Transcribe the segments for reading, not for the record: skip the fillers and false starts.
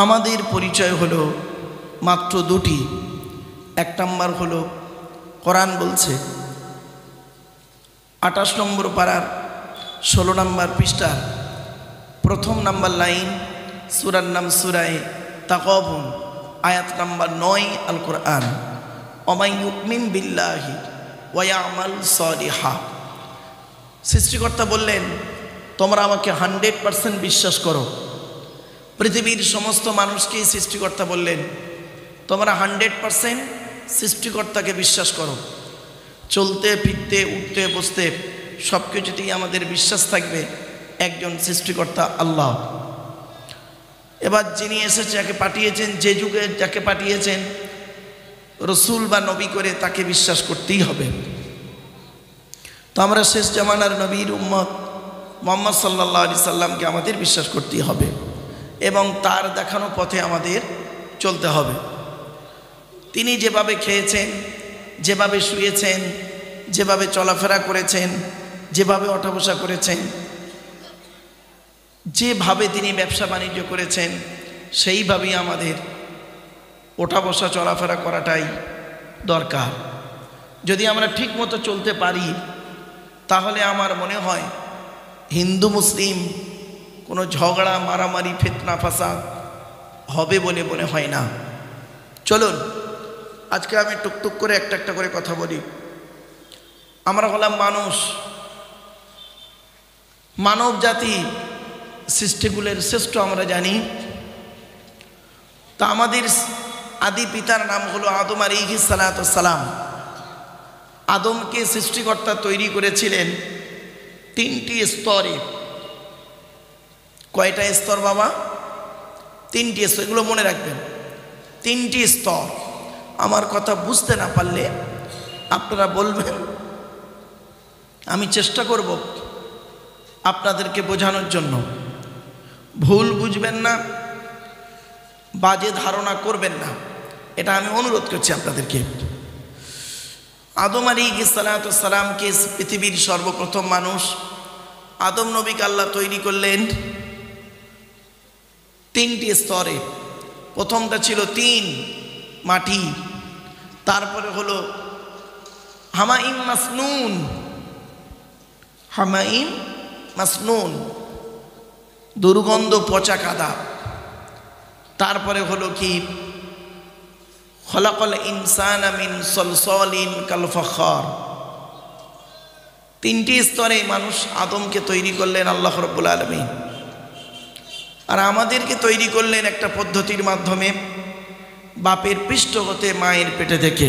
আমাদের পরিচয় হলো মাত্র দুটি। এক নম্বর হলো কোরআন বলছে 28 নম্বর পারার 16 নম্বর পৃষ্ঠার প্রথম নম্বর লাইন, সূরার নাম সূরায়ে তাকাবুন, আয়াত নম্বর 9 আল কোরআন, ওয়া ইউমিন বিল্লাহি ওয়া ইয়ামাল সালিহা। সৃষ্টিকর্তা বললেন, তোমরা আমাকে 100% বিশ্বাস করো। পৃথিবীর সমস্ত মানুষকে সৃষ্টিকর্তা বললেন, তোমরা 100% সৃষ্টিকর্তাকে বিশ্বাস করো। চলতে ফিরতে উঠতে বসতে সব কিছুতেই আমাদের বিশ্বাস থাকবে একজন সৃষ্টিকর্তা আল্লাহ। এবার যিনি এসেছে, যাকে পাঠিয়েছেন, যে যুগে যাকে পাঠিয়েছেন রসুল বা নবী করে, তাকে বিশ্বাস করতেই হবে। তো আমরা শেষ জামানার নবীর উম্মত মুহাম্মদ সাল্লাল্লাহু আলাইহি সাল্লামকে আমাদের বিশ্বাস করতেই হবে এবং তার দেখানো পথে আমাদের চলতে হবে। তিনি যেভাবে খেয়েছেন, যেভাবে শুয়েছেন, যেভাবে চলাফেরা করেছেন, যেভাবে ওঠা বসা করেছেন, যেভাবে তিনি ব্যবসা বাণিজ্য করেছেন, সেইভাবেই আমাদের ওঠা বসা চলাফেরা করাটাই দরকার। যদি আমরা ঠিক মতো চলতে পারি, তাহলে আমার মনে হয় হিন্দু মুসলিম কোনো ঝগড়া মারামারি ফিতনা ফাসাদ হবে বলে মনে হয় না। চলুন আজকে আমি টুকটুক করে একটা একটা করে কথা বলি। আমরা হলাম মানুষ, মানব জাতি সৃষ্টিকুলের শ্রেষ্ঠ আমরা জানি। তা আমাদের আদি পিতার নাম হলো আদম আলাইহিস সালাতু সালাম। আদমকে সৃষ্টিকর্তা তৈরি করেছিলেন 3টি স্তরে। কয়টা স্তর বাবা? 3টি স্তর, এগুলো মনে রাখবেন। 3টি স্তর। আমার কথা বুঝতে না পারলে আপনারা বলবেন, আমি চেষ্টা করব আপনাদেরকে বোঝানোর জন্য। ভুল বুঝবেন না, বাজে ধারণা করবেন না, এটা আমি অনুরোধ করছি আপনাদেরকে। আদম আলাইহিস সালাতু সালামকে পৃথিবীর সর্বপ্রথম মানুষ আদম নবীকে আল্লাহ তৈরি করলেন 3টি স্তরে। প্রথমটা ছিল 3 মাটি, তারপরে হলো হামাইম মাসনুন, হামাইম মাসনুন দুর্গন্ধ পচা কাদা। তারপরে হলো কি খলাকাল ইনসানা মিন সলসলিন কাল ফখার। 3টি স্তরে মানুষ আদমকে তৈরি করলেন আল্লাহ রাব্বুল আলামিন। আর আমাদেরকে তৈরি করলেন একটা পদ্ধতির মাধ্যমে, বাপের পৃষ্ঠ হতে, মায়ের পেটে থেকে,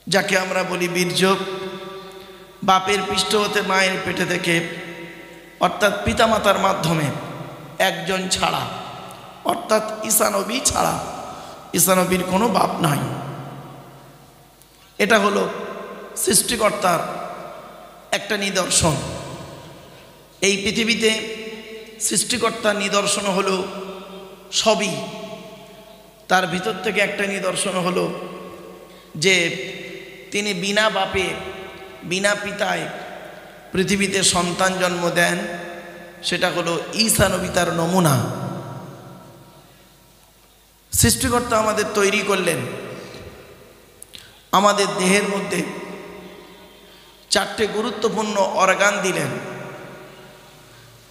যাকে আমরা বলি বীর্য। বাপের পৃষ্ঠ হতে, মায়ের পেটে থেকে, অর্থাৎ পিতামাতার মাধ্যমে, একজন ছাড়া, অর্থাৎ ঈসা নবী ছাড়া। ঈসা নবীর কোনো বাপ নাই। এটা হলো সৃষ্টিকর্তার একটা নিদর্শন। এই পৃথিবীতে সৃষ্টিকর্তার নিদর্শন হলো সবই। তার ভিতর থেকে একটা নিদর্শন হলো যে তিনি বিনা বাপে, বিনা পিতায় পৃথিবীতে সন্তান জন্ম দেন। সেটা হলো ঈসা নবী, তার নমুনা। সৃষ্টিকর্তা আমাদের তৈরি করলেন, আমাদের দেহের মধ্যে 4টে গুরুত্বপূর্ণ অর্গান দিলেন।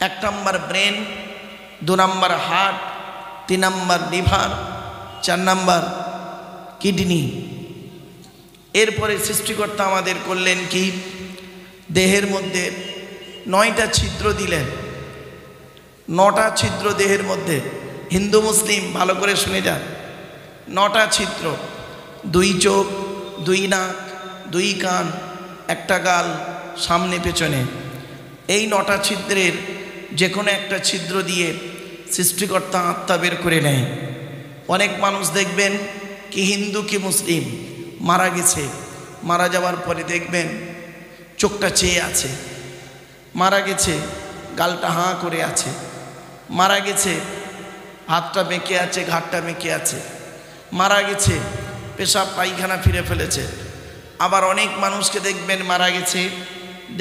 1 নম্বর ব্রেন, 2 নম্বর হার্ট, 3 নম্বর লিভার, 4 নম্বর কিডনি। এরপরে সৃষ্টিকর্তা আমাদের করলেন কি, দেহের মধ্যে 9টা ছিদ্র দিলেন। 9টা ছিদ্র দেহের মধ্যে। হিন্দু মুসলিম ভালো করে শুনে যান। 9টা ছিদ্র, 2 চোখ, 2 নাক, 2 কান, 1টা গাল, সামনে পেছনে। এই 9টা ছিদ্রের যে কোনো একটা ছিদ্র দিয়ে সৃষ্টিকর্তা আত্মা বের করে নেয়। অনেক মানুষ দেখবেন কি হিন্দু কি মুসলিম মারা গেছে, মারা যাওয়ার পরে দেখবেন চোখটা চেয়ে আছে, মারা গেছে গালটা হাঁ করে আছে, মারা গেছে হাতটা বেঁকে আছে, ঘাটটা বেঁকে আছে, মারা গেছে পেশাব পায়খানা ফিরে ফেলেছে। আবার অনেক মানুষকে দেখবেন মারা গেছে,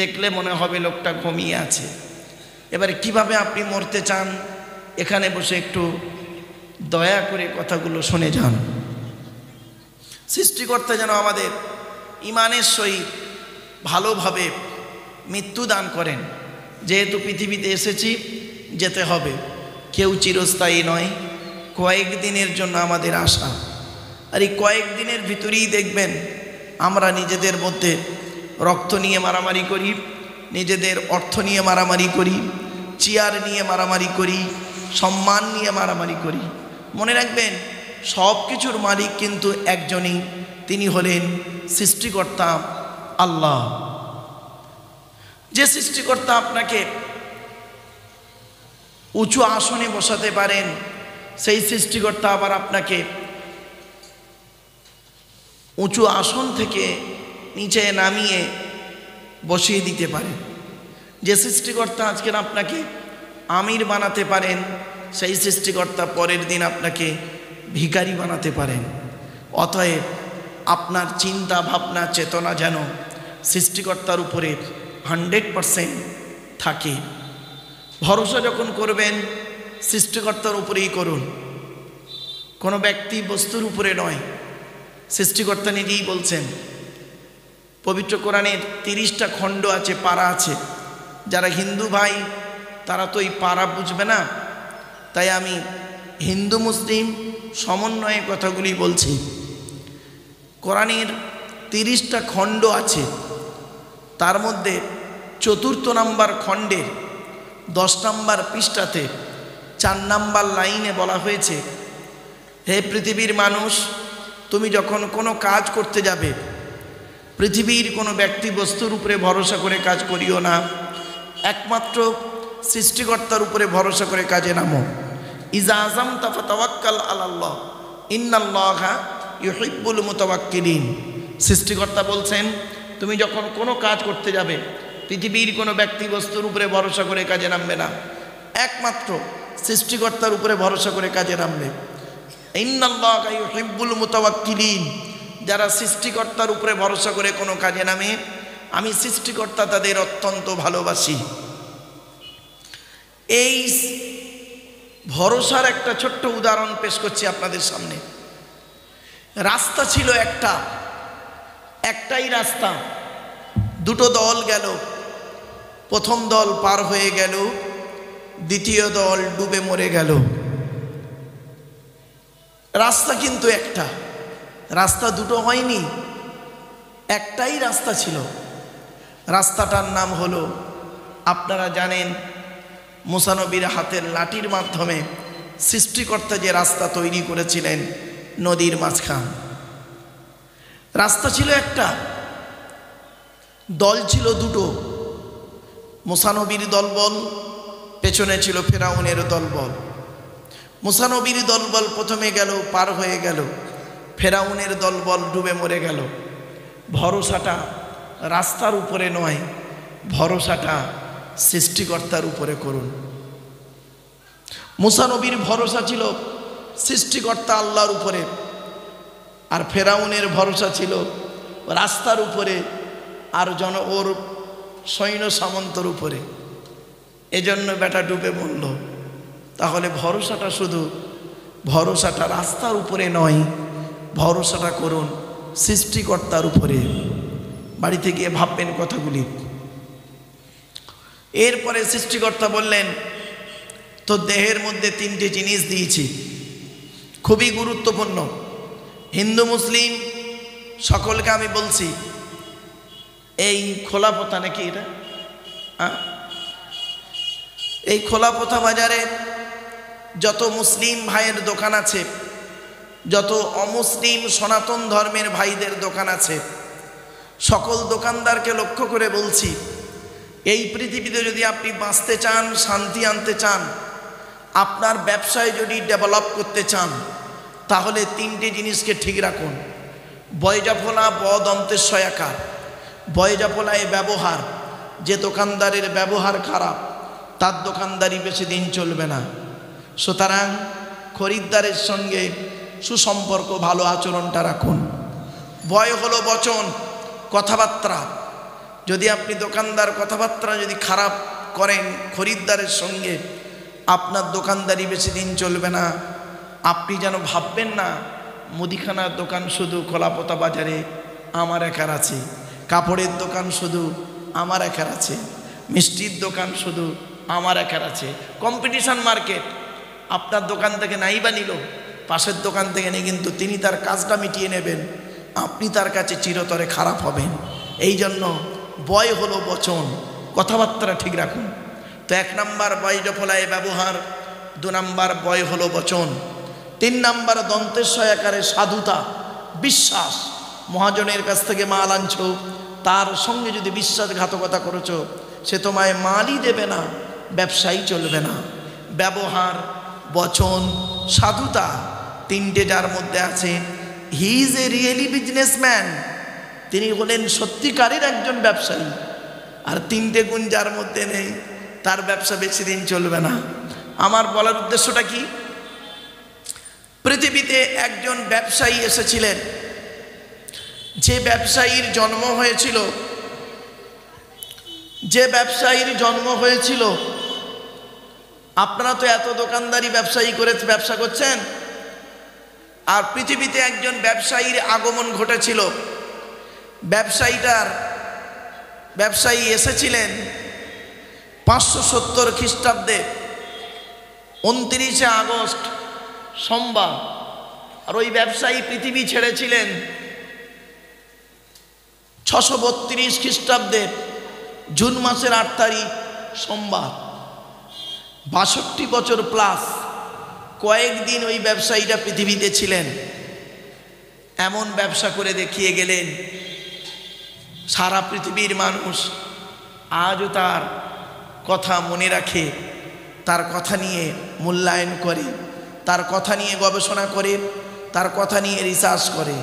দেখলে মনে হবে লোকটা ঘুমিয়ে আছে। এবারে কিভাবে আপনি মরতে চান এখানে বসে একটু দয়া করে কথাগুলো শুনে যান। সৃষ্টিকর্তা যেন আমাদের ইমানের সহিত ভালোভাবে মৃত্যু দান করেন। যেহেতু পৃথিবীতে এসেছি, যেতে হবে, কেউ চিরস্থায়ী নয়, কয়েকদিনের জন্য আমাদের আশা। আর এই কয়েকদিনের ভিতরেই দেখবেন আমরা নিজেদের মধ্যে রক্ত নিয়ে মারামারি করি, নিজেদের অর্থ নিয়ে মারামারি করি, চেয়ার নিয়ে মারামারি করি, সম্মান নিয়ে মারামারি করি। মনে রাখবেন সব কিছুর মালিক কিন্তু একজনই, তিনি হলেন সৃষ্টিকর্তা আল্লাহ। যে সৃষ্টিকর্তা আপনাকে উঁচু আসনে বসাতে পারেন, সেই সৃষ্টিকর্তা আবার আপনাকে উঁচু আসন থেকে নিচে নামিয়ে বসিয়ে দিতে পারেন। যে সৃষ্টিকর্তা আজকের আপনাকে আমির বানাতে পারেন, সেই সৃষ্টিকর্তা পরের দিন আপনাকে ভিখারি বানাতে পারেন। অতএব আপনার চিন্তা ভাবনা চেতনা যেন সৃষ্টিকর্তার উপরে 100% থাকে। ভরসা যখন করবেন সৃষ্টিকর্তার উপরেই করুন, কোনো ব্যক্তি বস্তুর উপরে নয়। সৃষ্টিকর্তা নিজেই বলছেন, পবিত্র কোরআনের 30টা খণ্ড আছে, পারা আছে। যারা হিন্দু ভাই তারা তো এই পারা বুঝবে না, তাই আমি হিন্দু মুসলিম সমন্বয়ে কথাগুলি বলছি। কোরআনের 30টা খণ্ড আছে, তার মধ্যে 4 নম্বর খণ্ডের 10 নম্বর পৃষ্ঠাতে 4 নম্বর লাইনে বলা হয়েছে, হে পৃথিবীর মানুষ, তুমি যখন কোনো কাজ করতে যাবে, পৃথিবীর কোনো ব্যক্তি বস্তুর উপরে ভরসা করে কাজ করিও না, একমাত্র সৃষ্টিকর্তার উপরে ভরসা করে কাজে নামো। ইজা আযামতা ফাতাওয়াক্কাল আলাল্লাহ ইন্নাল্লাহা ইউহিব্বুল মুতাওয়াক্কিলিন। সৃষ্টিকর্তা বলছেন, তুমি যখন কোনো কাজ করতে যাবে, পৃথিবীর কোনো ব্যক্তি বস্তুর উপরে ভরসা করে কাজে নামবে না, একমাত্র সৃষ্টিকর্তার উপরে ভরসা করে কাজে নামবে। ইন্নাল্লাহা ইউহিব্বুল মুতাওয়াক্কিলিন। যারা সৃষ্টিকর্তার উপরে ভরসা করে কোনো কাজে নামে, আমি সৃষ্টিকর্তা তাদের অত্যন্ত ভালোবাসি। এই ভরসার একটা ছোট্ট উদাহরণ পেশ করছি আপনাদের সামনে। রাস্তা ছিল একটাই রাস্তা, দুটো দল গেল। প্রথম দল পার হয়ে গেল, দ্বিতীয় দল ডুবে মরে গেল। রাস্তা কিন্তু একটা, রাস্তা দুটো হয়নি, একটাই রাস্তা ছিল। রাস্তাটার নাম হলো, আপনারা জানেন, মুসা নবীর হাতের লাঠির মাধ্যমে সৃষ্টিকর্তা যে রাস্তা তৈরি করেছিলেন নদীর মাঝখান। রাস্তা ছিল একটা, দল ছিল দুটো, মুসা নবীর দলবল, পেছনে ছিল ফেরাউনের দলবল। মুসা নবীর দলবল প্রথমে গেল, পার হয়ে গেল, ফেরাউনের দলবল ডুবে মরে গেল। ভরসাটা রাস্তার উপরে নয়, ভরসাটা সৃষ্টিকর্তার উপরে করুন। মুসা নবীর ভরসা ছিল সৃষ্টিকর্তা আল্লাহর উপরে, আর ফেরাউনের ভরসা ছিল রাস্তার উপরে আর ওর সৈন্য সামন্তর উপরে। এজন্য বেটা ডুবে মরল। তাহলে ভরসাটা শুধু, ভরসাটা রাস্তার উপরে নয়, ভরসাটা করুন সৃষ্টিকর্তার উপরে। বাড়িতে গিয়ে ভাববেন কথাগুলি। এরপরে সৃষ্টিকর্তা বললেন, তো দেহের মধ্যে 3টে জিনিস দিয়েছি, খুবই গুরুত্বপূর্ণ। হিন্দু মুসলিম সকলকে আমি বলছি, এই খোলাপোতা নাকি এটা, এই খোলাপোতা বাজারে যত মুসলিম ভাইয়ের দোকান আছে, যত অমুসলিম সনাতন ধর্মের ভাইদের দোকান আছে, সকল দোকানদারকে লক্ষ্য করে বলছি, এই পৃথিবীতে যদি আপনি বাঁচতে চান, শান্তি আনতে চান, আপনার ব্যবসায় যদি ডেভেলপ করতে চান, তাহলে 3টে জিনিসকে ঠিক রাখুন। বয়জাফলা বদন্তেশ্বয়াকার। বয়জাফলায় ব্যবহার, যে দোকানদারের ব্যবহার খারাপ তার দোকানদারি বেশি দিন চলবে না। সুতরাং খরিদ্দারের সঙ্গে সুসম্পর্ক, ভালো আচরণটা রাখুন। ভয় হলো বচন, কথাবার্তা। যদি আপনি দোকানদার কথাবার্তা যদি খারাপ করেন খরিদ্দারের সঙ্গে, আপনার দোকানদারি বেশি দিন চলবে না। আপনি যেন ভাববেন না মুদিখানার দোকান শুধু কলাপোতা বাজারে আমার একার আছে, কাপড়ের দোকান শুধু আমার একার আছে, মিষ্টির দোকান শুধু আমার একার আছে। Competition market. আপনার দোকান থেকে নাই বা নিল, পাশের দোকান থেকে নিয়ে কিন্তু তিনি তার কাজটা মিটিয়ে নেবেন, আপনি তার কাছে চিরতরে খারাপ হবেন। এই জন্য বয় হলো বচন, কথাবার্তা ঠিক রাখুন। তো 1 নাম্বার বয় জফলায় ব্যবহার, 2 নাম্বার বয় হলো বচন, 3 নাম্বার দন্তের সহায়কারে সাধুতা, বিশ্বাস। মহাজনের কাছ থেকে মাল আনছো, তার সঙ্গে যদি বিশ্বাসঘাতকতা করেছো, সে তোমায় মালই দেবে না, ব্যবসায়ী চলবে না। ব্যবহার, বচন, সাধুতা, 3টে যার মধ্যে আছে, he is a really businessman, তিনি হলেন সত্যিকারের একজন ব্যবসায়ী। আর 3টে গুণ যার মধ্যে নেই, তার ব্যবসা বেশি দিন চলবে না। আমার বলার উদ্দেশ্যটা কি? পৃথিবীতে একজন ব্যবসায়ী এসেছিলেন, যে ব্যবসায়ীর জন্ম হয়েছিল, আপনারা তো এত দোকানদারি ব্যবসা করছেন, আর পৃথিবীতে একজন ব্যবসায়ীর আগমন ঘটেছিল। ব্যবসায়ী এসেছিলেন 570 খ্রিস্টাব্দে 29 আগস্ট সোমবার। আর ওই ব্যবসায়ী পৃথিবী ছেড়েছিলেন 632 খ্রিস্টাব্দে জুন মাসের 8 তারিখ সোমবার। 62 বছর প্লাস কয়েকদিন ওই ব্যবসায়ীটা পৃথিবীতে ছিলেন। এমন ব্যবসা করে দেখিয়ে গেলেন, সারা পৃথিবীর মানুষ আজও তার কথা মনে রাখে, তার কথা নিয়ে মূল্যায়ন করে, তার কথা নিয়ে গবেষণা করে, তার কথা নিয়ে রিসার্চ করে।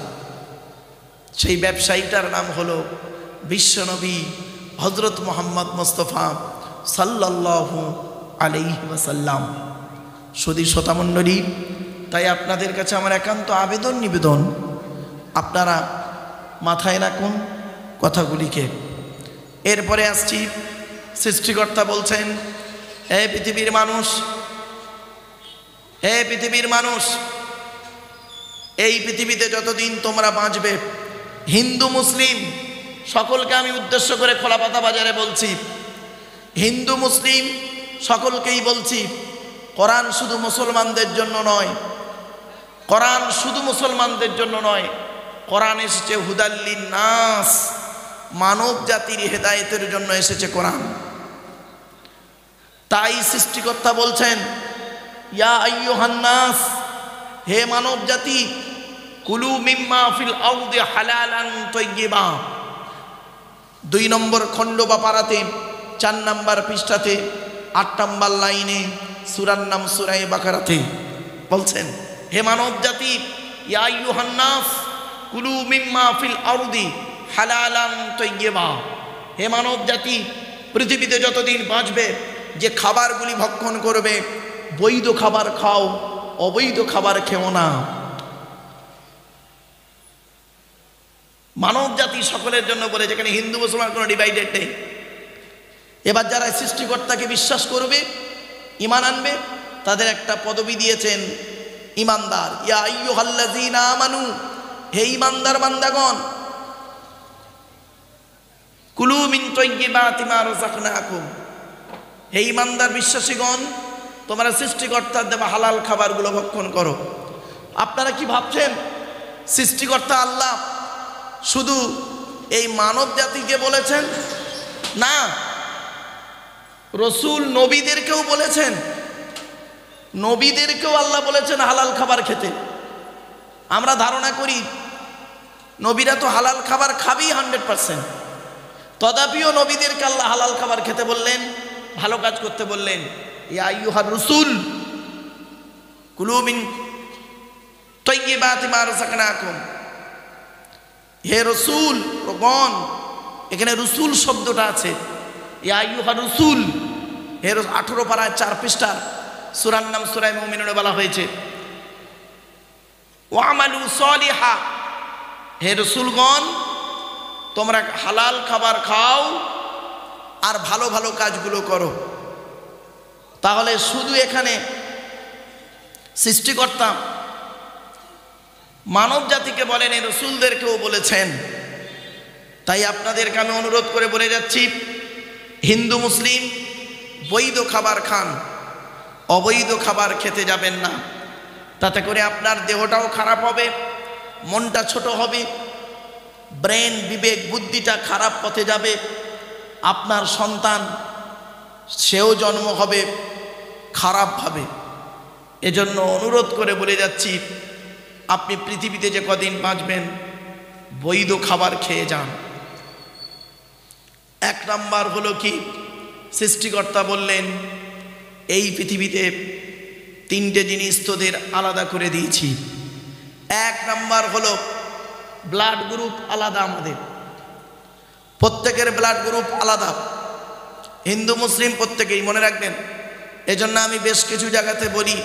সেই ব্যবসায়ীটার নাম হলো বিশ্বনবী হযরত মুহাম্মদ মুস্তাফা সাল্লাল্লাহু আলাইহি ওয়াসাল্লাম। সুধী শ্রোতামণ্ডলী, তাই আপনাদের কাছে আমার একান্ত আবেদন নিবেদন, আপনারা মাথায় রাখুন কথাগুলিকে। এরপরে আসছি, সৃষ্টিকর্তা বলছেন, হে পৃথিবীর মানুষ, এই পৃথিবীতে যতদিন তোমরা বাঁচবে, হিন্দু মুসলিম সকলকে আমি উদ্দেশ্য করে খোলাপাতা বাজারে বলছি, হিন্দু মুসলিম সকলকেই বলছি, কোরআন শুধু মুসলমানদের জন্য নয়, কোরআন এসেছে হুদাল্লিন নাস, মানব জাতির হেদায়েতের জন্য এসেছে কোরআন। তাই সৃষ্টিকর্তা বলছেন, ইয়া আইয়ুহান নাস, হে মানব জাতি, কুলু মিম্মা ফিল আরদি হালালান তাইয়্যিবা। 2 নম্বর খণ্ড বা পারাতে 4 নম্বর পৃষ্ঠাতে 8 নম্বর লাইনে সূরার নাম সূরা বাকারাতে বলছেন, হে মানব জাতি, ইয়া আইয়ুহান নাস কুলু মিম্মা ফিল আরদি হালালান তাইয়্যিবা। হে মানব জাতি, পৃথিবীতে যতদিন বাঁচবে যে খাবারগুলি ভক্ষণ করবে, বৈধ খাবার খাও, অবৈধ খাবার খেও না। মানব জাতি সকলের জন্য বলে, যেখানে হিন্দু মুসলমান কোনো ডিভাইডেড নেই। এবার যারা সৃষ্টিকর্তাকে বিশ্বাস করবে, ঈমান আনবে, তাদের একটা পদবি দিয়েছেন ঈমানদার। ইয়া আইয়ুহাল্লাযীনা আমানু, হে ঈমানদার বান্দাগণ, কুলু মিন তাইয়্যিবাতি মা রাযাকনাকুম, হে ঈমানদার বিশ্বাসীগণ, তোমরা সৃষ্টিকর্তার দেওয়া হালাল খাবারগুলো ভক্ষণ করো। আপনারা কি ভাবছেন সৃষ্টিকর্তা আল্লাহ শুধু এই মানব জাতিকে বলেছেন? না, রসুল নবীদেরকেও বলেছেন, নবীদেরকেও আল্লাহ বলেছেন হালাল খাবার খেতে। আমরা ধারণা করি নবীরা তো হালাল খাবার খাবেই 100%, তথাপিও নবীদেরকে আল্লাহ হালাল খাবার খেতে বললেন, ভালো কাজ করতে বললেন। ইয়া আইয়ুহার রাসূল কুলু মিন তাইয়্যিবাতি মা রাযাকনাকুম, হে রসুল গণ, এখানে রসুল শব্দটা আছে। ইয়া আইয়ুহার রাসূল, হে 18 পারায় 4 পৃষ্ঠার সূরার নাম সূরা মুমিনুনে বলা হয়েছে, ওয়ামালু সলিহা, হে রসুলগণ তোমরা হালাল খাবার খাও আর ভালো ভালো কাজগুলো করো। তাহলে শুধু এখানে সৃষ্টিকর্তা মানব জাতিকে বলেন, রসুলদেরকেও বলেছেন। তাই আপনাদেরকে আমি অনুরোধ করে বলে যাচ্ছি, হিন্দু মুসলিম বৈধ খাবার খান, অবৈধ খাবার খেতে যাবেন না। তাতে করে আপনার দেহটাও খারাপ হবে, মনটা ছোট হবে, ব্রেন বিবেক বুদ্ধিটা খারাপ পথে যাবে। আপনার সন্তান সেও জন্ম হবে খারাপভাবে। এজন্য অনুরোধ করে বলে যাচ্ছি, আপনি পৃথিবীতে যে কদিন বাঁচবেন বৈধ খাবার খেয়ে যান। এক নাম্বার হলো কি, সৃষ্টিকর্তা বললেন এই পৃথিবীতে তিনটে জিনিস তোদের আলাদা করে দিয়েছি। এক নাম্বার হলো ব্লাড গ্রুপ আলাদা, আমাদের প্রত্যেকের ব্লাড গ্রুপ আলাদা, হিন্দু মুসলিম প্রত্যেকেই, মনে রাখবেন। এজন্য আমি বেশ কিছু জায়গাতে বলি,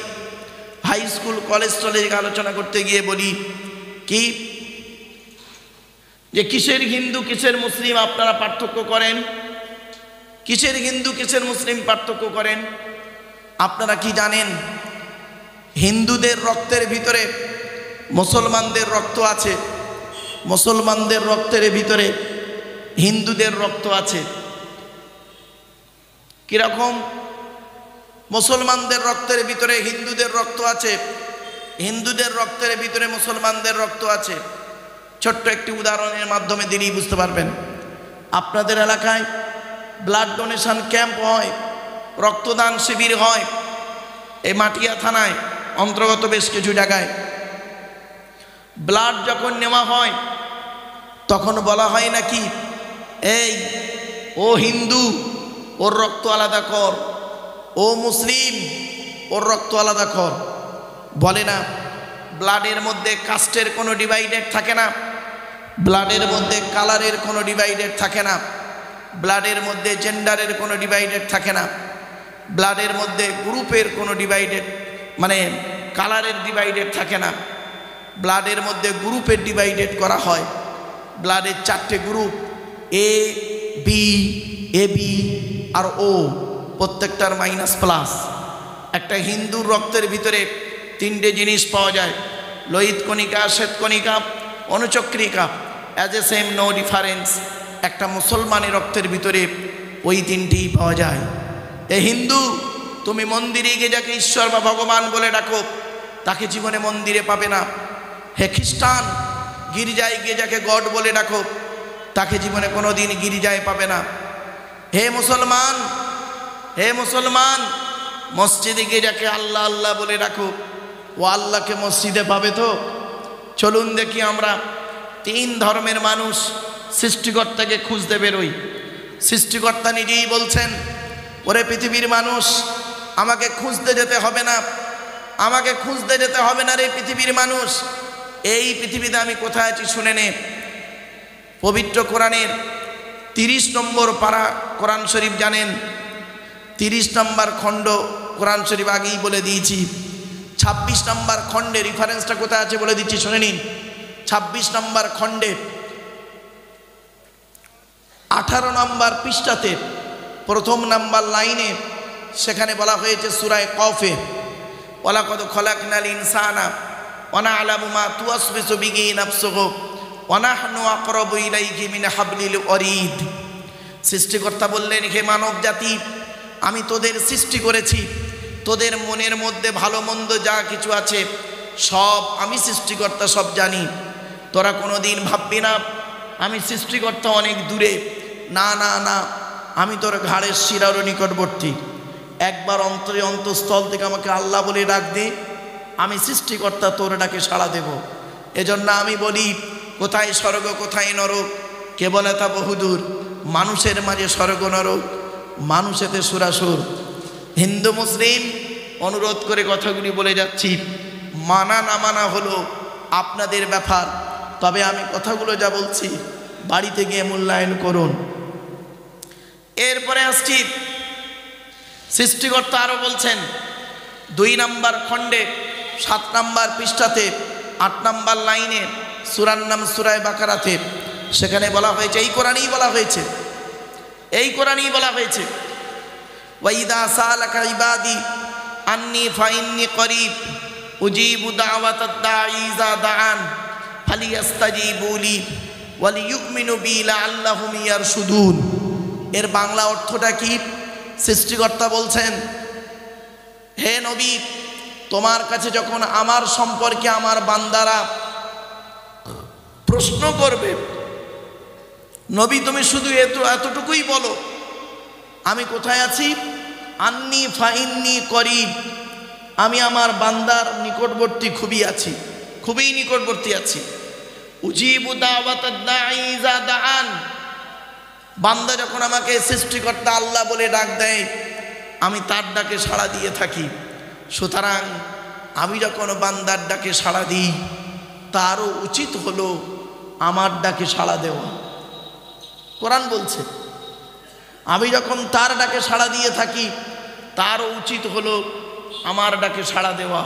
হাই স্কুল কলেজ টলেজ আলোচনা করতে গিয়ে বলি কি, যে কিসের হিন্দু কিসের মুসলিম আপনারা পার্থক্য করেন, কিসের হিন্দু কিসের মুসলিম পার্থক্য করেন। আপনারা কি জানেন, হিন্দুদের রক্তের ভিতরে মুসলমানদের রক্ত আছে, মুসলমানদের রক্তের ভিতরে হিন্দুদের রক্ত আছে। কিরকম? মুসলমানদের রক্তের ভিতরে হিন্দুদের রক্ত আছে, হিন্দুদের রক্তের ভিতরে মুসলমানদের রক্ত আছে। ছোট্ট একটি উদাহরণের মাধ্যমে দিলেই বুঝতে পারবেন। আপনাদের এলাকায় ব্লাড ডোনেশন ক্যাম্প হয়, রক্তদান শিবির হয়, এই মাটিয়া থানায় অন্তর্গত বেশ কিছু জায়গায় ব্লাড যখন নেওয়া হয় তখন বলা হয় নাকি, এই ও হিন্দু ওর রক্ত আলাদা কর, ও মুসলিম ওর রক্ত আলাদা কর। বলে না, ব্লাডের মধ্যে কাস্টের কোনো ডিভাইডেড থাকে না, ব্লাডের মধ্যে কালারের কোনো ডিভাইডেড থাকে না, ব্লাডের মধ্যে জেন্ডারের কোনো ডিভাইডেড থাকে না, ব্লাডের মধ্যে গ্রুপের কোনো ডিভাইডেড মানে কালারের ডিভাইডেড থাকে না, ব্লাডের মধ্যে গ্রুপের ডিভাইডেড করা হয়। ব্লাডের 4টে গ্রুপ, এ বি, এবি আর ও, প্রত্যেকটার -প্লাস। একটা হিন্দুর রক্তের ভিতরে 3টে জিনিস পাওয়া যায়, লোহিত কণিকা, শ্বেতকণিকা, অনুচক্রিকা, as a same no difference. একটা মুসলমানের রক্তের ভিতরে ওই 3টিই পাওয়া যায়। এ হিন্দু, তুমি মন্দিরে গিয়ে যাকে ঈশ্বর বা ভগবান বলে ডাকো তাকে জীবনে মন্দিরে পাবে না। হে খ্রিস্টান, গির্জায় গিয়ে যাকে গড বলে ডাকো তাকে জীবনে কোনো দিন গির্জায় পাবে না। হে মুসলমান, হে মুসলমান, মসজিদে গিয়ে যাকে আল্লাহ আল্লাহ বলে ডাকো ও আল্লাহকে মসজিদে পাবে তো? চলুন দেখি আমরা 3 ধর্মের মানুষ সৃষ্টিকর্তাকে খুঁজতে বেরোই। সৃষ্টিকর্তা নিজেই বলছেন, ওরে পৃথিবীর মানুষ, আমাকে খুঁজতে যেতে হবে না, আমাকে খুঁজতে যেতে হবে না রে পৃথিবীর মানুষ। এই পৃথিবীতে আমি কোথায় আছি শুনে নে। পবিত্র কোরআনের 30 নম্বর পারা কোরআন শরীফ জানেন, 30 নম্বর খণ্ড কোরআন শরীফ আগেই বলে দিয়েছি। 26 নম্বর খণ্ডে রেফারেন্সটা কোথায় আছে বলে দিচ্ছি, শুনে নিন। 26 নম্বর খণ্ডে 18 নম্বর পৃষ্ঠাতে প্রথম নাম্বার লাইনে সেখানে বলা হয়েছে সূরায়ে কফে, ওয়ালাকাদ খলাকনাল ইনসানা ওয়া না'লামু মা তুওয়াসবিসু বিহি নাফসুহু ওয়া নাহনু আকরাবু ইলাইহি মিন হাবলিল ওয়ারিদ। সৃষ্টিকর্তা বললেন, হে মানব জাতি, আমি তোদের সৃষ্টি করেছি, তোদের মনের মধ্যে ভালো মন্দ যা কিছু আছে সব আমি সৃষ্টিকর্তা সব জানি। তোরা কোনো দিন ভাববি না আমি সৃষ্টিকর্তা অনেক দূরে, না না না, আমি তোর ঘাড়ের শিরারও নিকটবর্তী। একবার অন্তরে অন্তঃস্থল থেকে আমাকে আল্লাহ বলে ডাক দে, আমি সৃষ্টিকর্তা তোর ডাকে সাড়া দেব। এজন্য আমি বলি, কোথায় স্বর্গ কোথায় নরক কে বলে তা বহুদূর, মানুষের মাঝে স্বর্গ নরক, মানুষেতে সুরাসুর। হিন্দু মুসলিম অনুরোধ করে কথাগুলি বলে যাচ্ছি, মানা না মানা হলো আপনাদের ব্যাপার, তবে আমি কথাগুলো যা বলছি বাড়িতে গিয়ে মূল্যায়ন করুন। এরপরে আসছি, সৃষ্টিকর্তা আরো বলছেন 2 নম্বর খণ্ডে 7 নম্বর পৃষ্ঠাতে 8 নম্বর লাইনে সূরার নাম সূরায়ে বাকারাতে, সেখানে বলা হয়েছে, এই কোরআনেই বলা হয়েছে, এই কোরআনেই বলা হয়েছে, ওয়াইদা সালাকা ইবাদি আন্নি ফাইন্নি করিব উজিবু দাওয়াতাদ দাঈ ইযা দাআন ফালিয়াস্তাজিবু লি ওয়ালিয়ুমিনু বি লাআল্লাহুম ইয়ারশুদুন। এর বাংলা অর্থটা কি? সৃষ্টিকর্তা বলছেন, হে নবী, তোমার কাছে যখন আমার সম্পর্কে আমার বান্দারা প্রশ্ন করবে, নবী তুমি শুধু এতটুকুই বলো, আমি কোথায় আছি? আন্নি ফাইন্নি করিব, আমি আমার বান্দার নিকটবর্তী খুবই নিকটবর্তী আছি। উজিবু দাওয়াতাদ দাঈ ইযা দাআন, বান্দা যখন আমাকে সৃষ্টিকর্তা আল্লাহ বলে ডাক দেয়, আমি তার ডাকে সাড়া দিয়ে থাকি। সুতরাং আমি যখন বান্দার ডাকে সাড়া দিই, তারও উচিত হলো আমার ডাকে সাড়া দেওয়া। কোরআন বলছে, আমি যখন তার ডাকে সাড়া দিয়ে থাকি, তারও উচিত হলো আমার ডাকে সাড়া দেওয়া।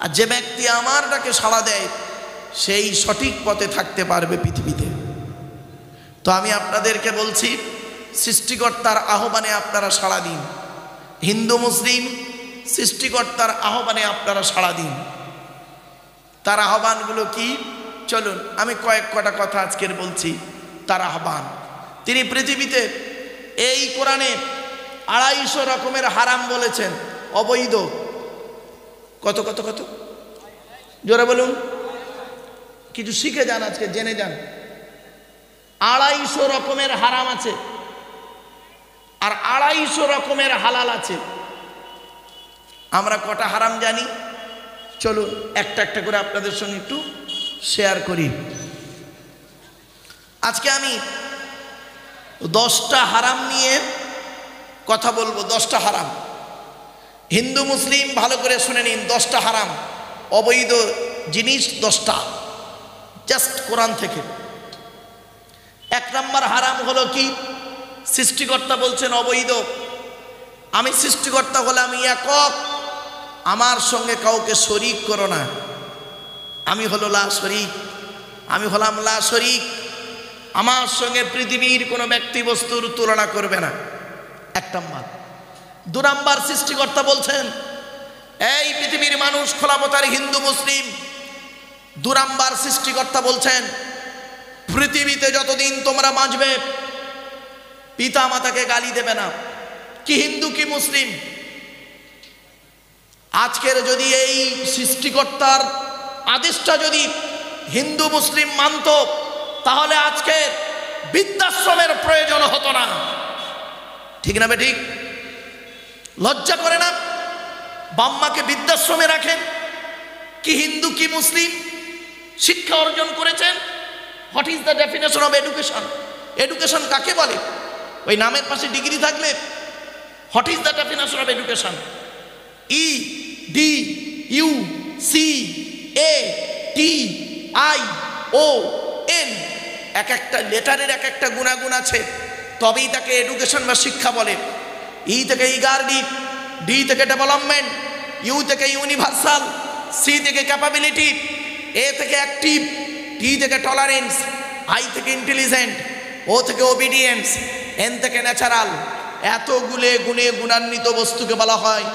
আর যে ব্যক্তি আমার ডাকে সাড়া দেয়, সেই সঠিক পথে থাকতে পারবে পৃথিবীতে। তো আমি আপনাদেরকে বলছি, সৃষ্টিকর্তার আহ্বানে আপনারা সাড়া দিন। হিন্দু মুসলিম সৃষ্টিকর্তার আহ্বানে আপনারা সাড়া দিন। তার আহ্বানগুলো কি? চলুন আমি কটা কথা আজকের বলছি। তার আহ্বান, তিনি পৃথিবীতে এই কোরআনে 250 রকমের হারাম বলেছেন, অবৈধ। কত কত কত জোরে বলুন, কিছু শিখে যান, আজকে জেনে যান। 250 রকমের হারাম আছে, আর 250 রকমের হালাল আছে। আমরা কটা হারাম জানি? চলুন একটা একটা করে আপনাদের সঙ্গে একটু শেয়ার করি। আজকে আমি 10টা হারাম নিয়ে কথা বলবো। 10টা হারাম, হিন্দু মুসলিম ভালো করে শুনে নিন। 10টা হারাম, অবৈধ জিনিস 10টা, জাস্ট কোরআন থেকে। 1 নম্বর হারাম হলো কি? সৃষ্টিকর্তা বলছেন অবৈধ। আমি সৃষ্টিকর্তা হলে আমি একক, আমার সঙ্গে কাউকে শরীক করো না। আমি হলাম লা শরীক। আমার সঙ্গে পৃথিবীর কোনো ব্যক্তি বস্তুর তুলনা করবে না। 1 নম্বর। 2 নম্বর, সৃষ্টিকর্তা বলছেন, এই পৃথিবীর মানুষ, খোলাপতার হিন্দু মুসলিম, 2 নম্বর সৃষ্টিকর্তা বলছেন, পৃথিবীতে যতদিন তোমরা বাঁচবে, পিতা মাতাকে গালি দেবে না। কি হিন্দু কি মুসলিম, আজকের যদি এই সৃষ্টিকর্তার আদেশটা যদি হিন্দু মুসলিম মানত, তাহলে আজকে বৃদ্ধাশ্রমের প্রয়োজন হতো না। ঠিক না বেঠিক? লজ্জা করে না? বাম্মাকে বৃদ্ধাশ্রমে রাখেন। কি হিন্দু কি মুসলিম শিক্ষা অর্জন করেছেন? What is the definition of education? Education কাকে বলে? ওই নামের পাশে ডিগ্রি থাকলে? What is the definition of education? EDUCATION, এক একটা লেটারের এক একটা গুণাগুণ আছে, তবেই তাকে এডুকেশন বা শিক্ষা বলে। ই থেকে ইগার্ডি, ডি থেকে ডেভেলপমেন্ট, ইউ থেকে ইউনিভার্সাল, সি থেকে ক্যাপাবিলিটি, এ থেকে অ্যাক্টিভ, টি থেকে টলারেন্স, আই থেকে ইন্টেলিজেন্ট, ও থেকে ওবিডিয়েন্স, এন থেকে ন্যাচারাল। এতগুলো গুণে গুণান্বিত বস্তুকে বলা হয়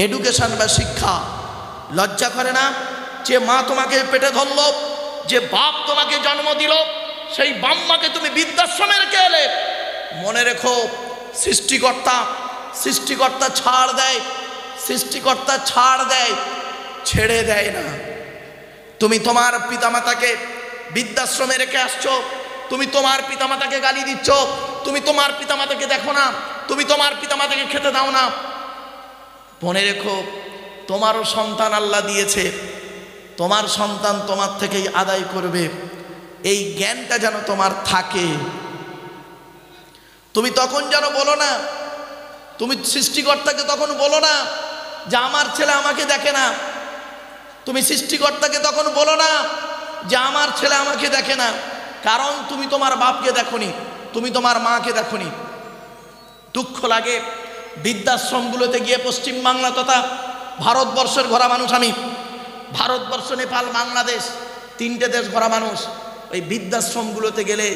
এডুকেশন বা শিক্ষা। লজ্জা করে না? যে মা তোমাকে পেটে ধরল, যে বাপ তোমাকে জন্ম দিল, সেই বাম্মাকে তুমি বৃদ্ধাশ্রমে রেখে এলে। মনে রেখো, সৃষ্টিকর্তা ছাড় দেয়, ছেড়ে দেয় না। তুমি তোমার পিতামাতাকে বৃদ্ধাশ্রমে রেখে আসছো, তুমি তোমার পিতামাতাকে গালি দিচ্ছ, তুমি তোমার পিতামাতাকে দেখো না, তুমি তোমার পিতামাতাকে খেতে দাও না। মনে রেখো, তোমারও সন্তান আল্লাহ দিয়েছে, তোমার সন্তান তোমার থেকেই আদায় করবে। এই জ্ঞানটা যেন তোমার থাকে। তুমি তখন যেন বলো না, তুমি সৃষ্টিকর্তাকে তখন বলো না যে আমার ছেলে আমাকে দেখে না। তুমি সৃষ্টিকর্তাকে তখন বলো না যে আমার ছেলে আমাকে দেখে না, কারণ তুমি তোমার বাপকে দেখোনি, তুমি তোমার মাকে দেখোনি। দুঃখ লাগে, বৃদ্ধাশ্রমগুলোতে গিয়ে পশ্চিমবাংলা তথা ভারতবর্ষের ঘোরা মানুষ আমি, ভারতবর্ষ, নেপাল, বাংলাদেশ, 3টে দেশ ঘোরা মানুষ। ওই বৃদ্ধাশ্রমগুলোতে গেলে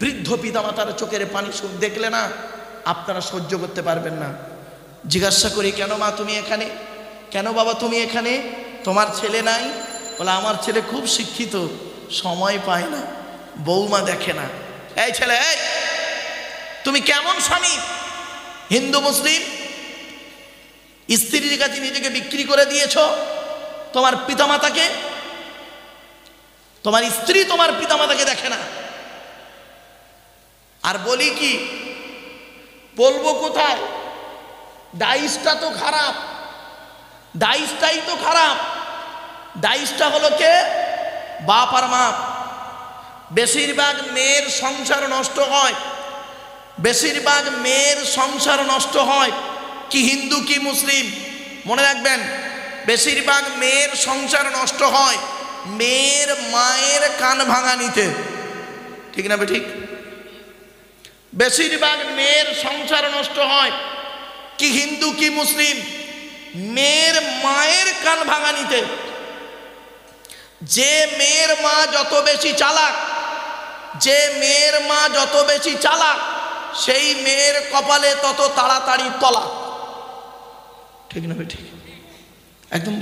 বৃদ্ধ পিতামাতার চোখের পানি দেখলে না আপনারা সহ্য করতে পারবেন না। জিজ্ঞাসা করি, কেন মা তুমি এখানে, কেন বাবা তুমি এখানে, তোমার ছেলে নাই? বলে আমার ছেলে খুব শিক্ষিত, সময় পায় না, বৌমা দেখে না। এই ছেলে, এই তুমি কেমন স্বামী? হিন্দু মুসলিম স্ত্রীর কাছে নিজেকে বিক্রি করে দিয়েছ তোমার পিতামাতাকে। তোমার স্ত্রী তোমার পিতামাতাকে দেখে না। আর বলি কি, বলবো কোথায়? ডাইসটা তো খারাপ, ডাইসটাই তো খারাপ। ডাইসটা হলো কে? বাপ আর মা। বেশিরভাগ মেয়ের সংসার নষ্ট হয়, বেশিরভাগ মেয়ের সংসার নষ্ট হয় কি হিন্দু কি মুসলিম, মনে রাখবেন, বেশিরভাগ মেয়ের সংসার নষ্ট হয় মেয়ের মায়ের কান ভাঙা নিতে। ঠিক না ঠিক? বেশিরভাগ মেয়ের সংসার নষ্ট হয় কি হিন্দু কি মুসলিম, মেয়ের মায়ের কান ভাঙা নিতে। যে মেয়ের মা যত বেশি চালাক, যে মেয়ের মা যত বেশি চালাক, সেই মেয়ের কপালে তত তাড়াতাড়ি তলা। ঠিক না ঠিক? একদম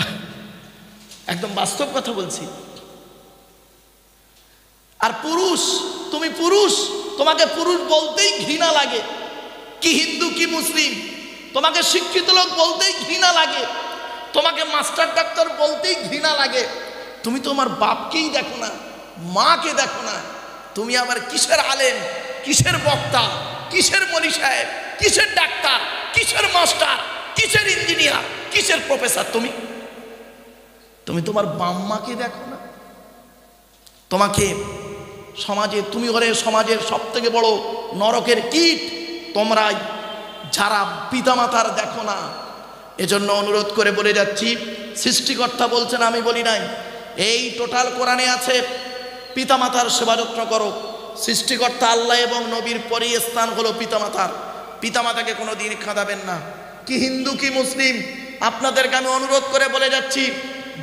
একদম বাস্তব কথা বলছি। আর পুরুষ, তুমি পুরুষ, তোমাকে পুরুষ বলতেই ঘৃণা লাগে কি হিন্দু কি মুসলিম, তোমাকে শিক্ষিত লোক বলতেই ঘৃণা লাগে, তোমাকে মাস্টার ডাক্তার বলতেই ঘৃণা লাগে। তুমি তোমার বাপকেই দেখো না, মাকে দেখো না। তুমি আবার কিসের আলেম, কিসের বক্তা, কিসের মলি সাহেব, কিসের ডাক্তার, কিসের মাস্টার, কিসের ইঞ্জিনিয়ার, কিসের প্রফেসর? তুমি তোমার বাম্মাকে দেখো না। তোমাকে সমাজে, তুমি হলে সমাজের সব থেকে বড় নরকের কীট তোমরাই, যারা পিতামাতার দেখো না। এজন্য অনুরোধ করে বলে যাচ্ছি, সৃষ্টিকর্তা বলছেন, আমি বলি নাই, এই টোটাল কোরআনে আছে পিতামাতার সেবা যত্ন করো। সৃষ্টিকর্তা আল্লাহ এবং নবীর পরে স্থান হলো পিতামাতার। পিতামাতাকে কোনো দিন কাঁদাবেন না, কি হিন্দু কি মুসলিম। আপনাদেরকে আমি অনুরোধ করে বলে যাচ্ছি,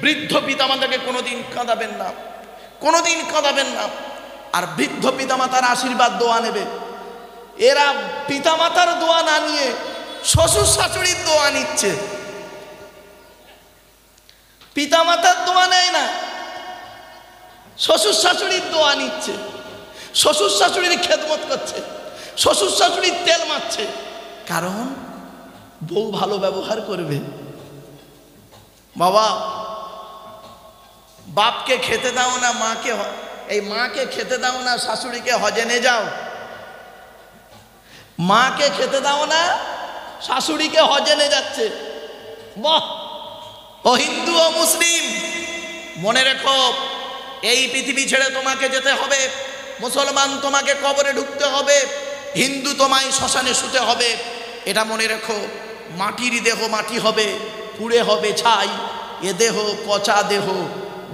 বৃদ্ধ পিতামাতাকে কোনো দিন কাঁদাবেন না, কোনো দিন কাঁদাবেন না। আর বৃদ্ধ পিতামাতার আশীর্বাদ দোয়া নেবে। এরা পিতামাতার দোয়া না নিয়ে শ্বশুর শাশুড়ির দোয়া নিচ্ছে। পিতামাতার দোয়া নেয় না, শ্বশুর শাশুড়ির দোয়া নিচ্ছে। শ্বশুর শাশুড়ির খেদমত করছে, শ্বশুর শাশুড়ির তেল মারছে। কারণ বউ ভালো ব্যবহার করবে। বাবা, বাপকে খেতে দাও না, মাকে, এই মাকে খেতে দাও না, শাশুড়িকে হজে নিয়ে যাও। মাকে খেতে দাও না, শাশুড়িকে হজে নিয়ে যাচ্ছে। বাহ! ও হিন্দু ও মুসলিম, মনে রেখো, এই পৃথিবী ছেড়ে তোমাকে যেতে হবে। মুসলমান তোমাকে কবরে ঢুকতে হবে, হিন্দু তোমায় শ্মশানে শুতে হবে। এটা মনে রেখো। মাটির দেহ মাটি হবে, পুড়ে হবে ছাই। এ দেহ পচা দেহ,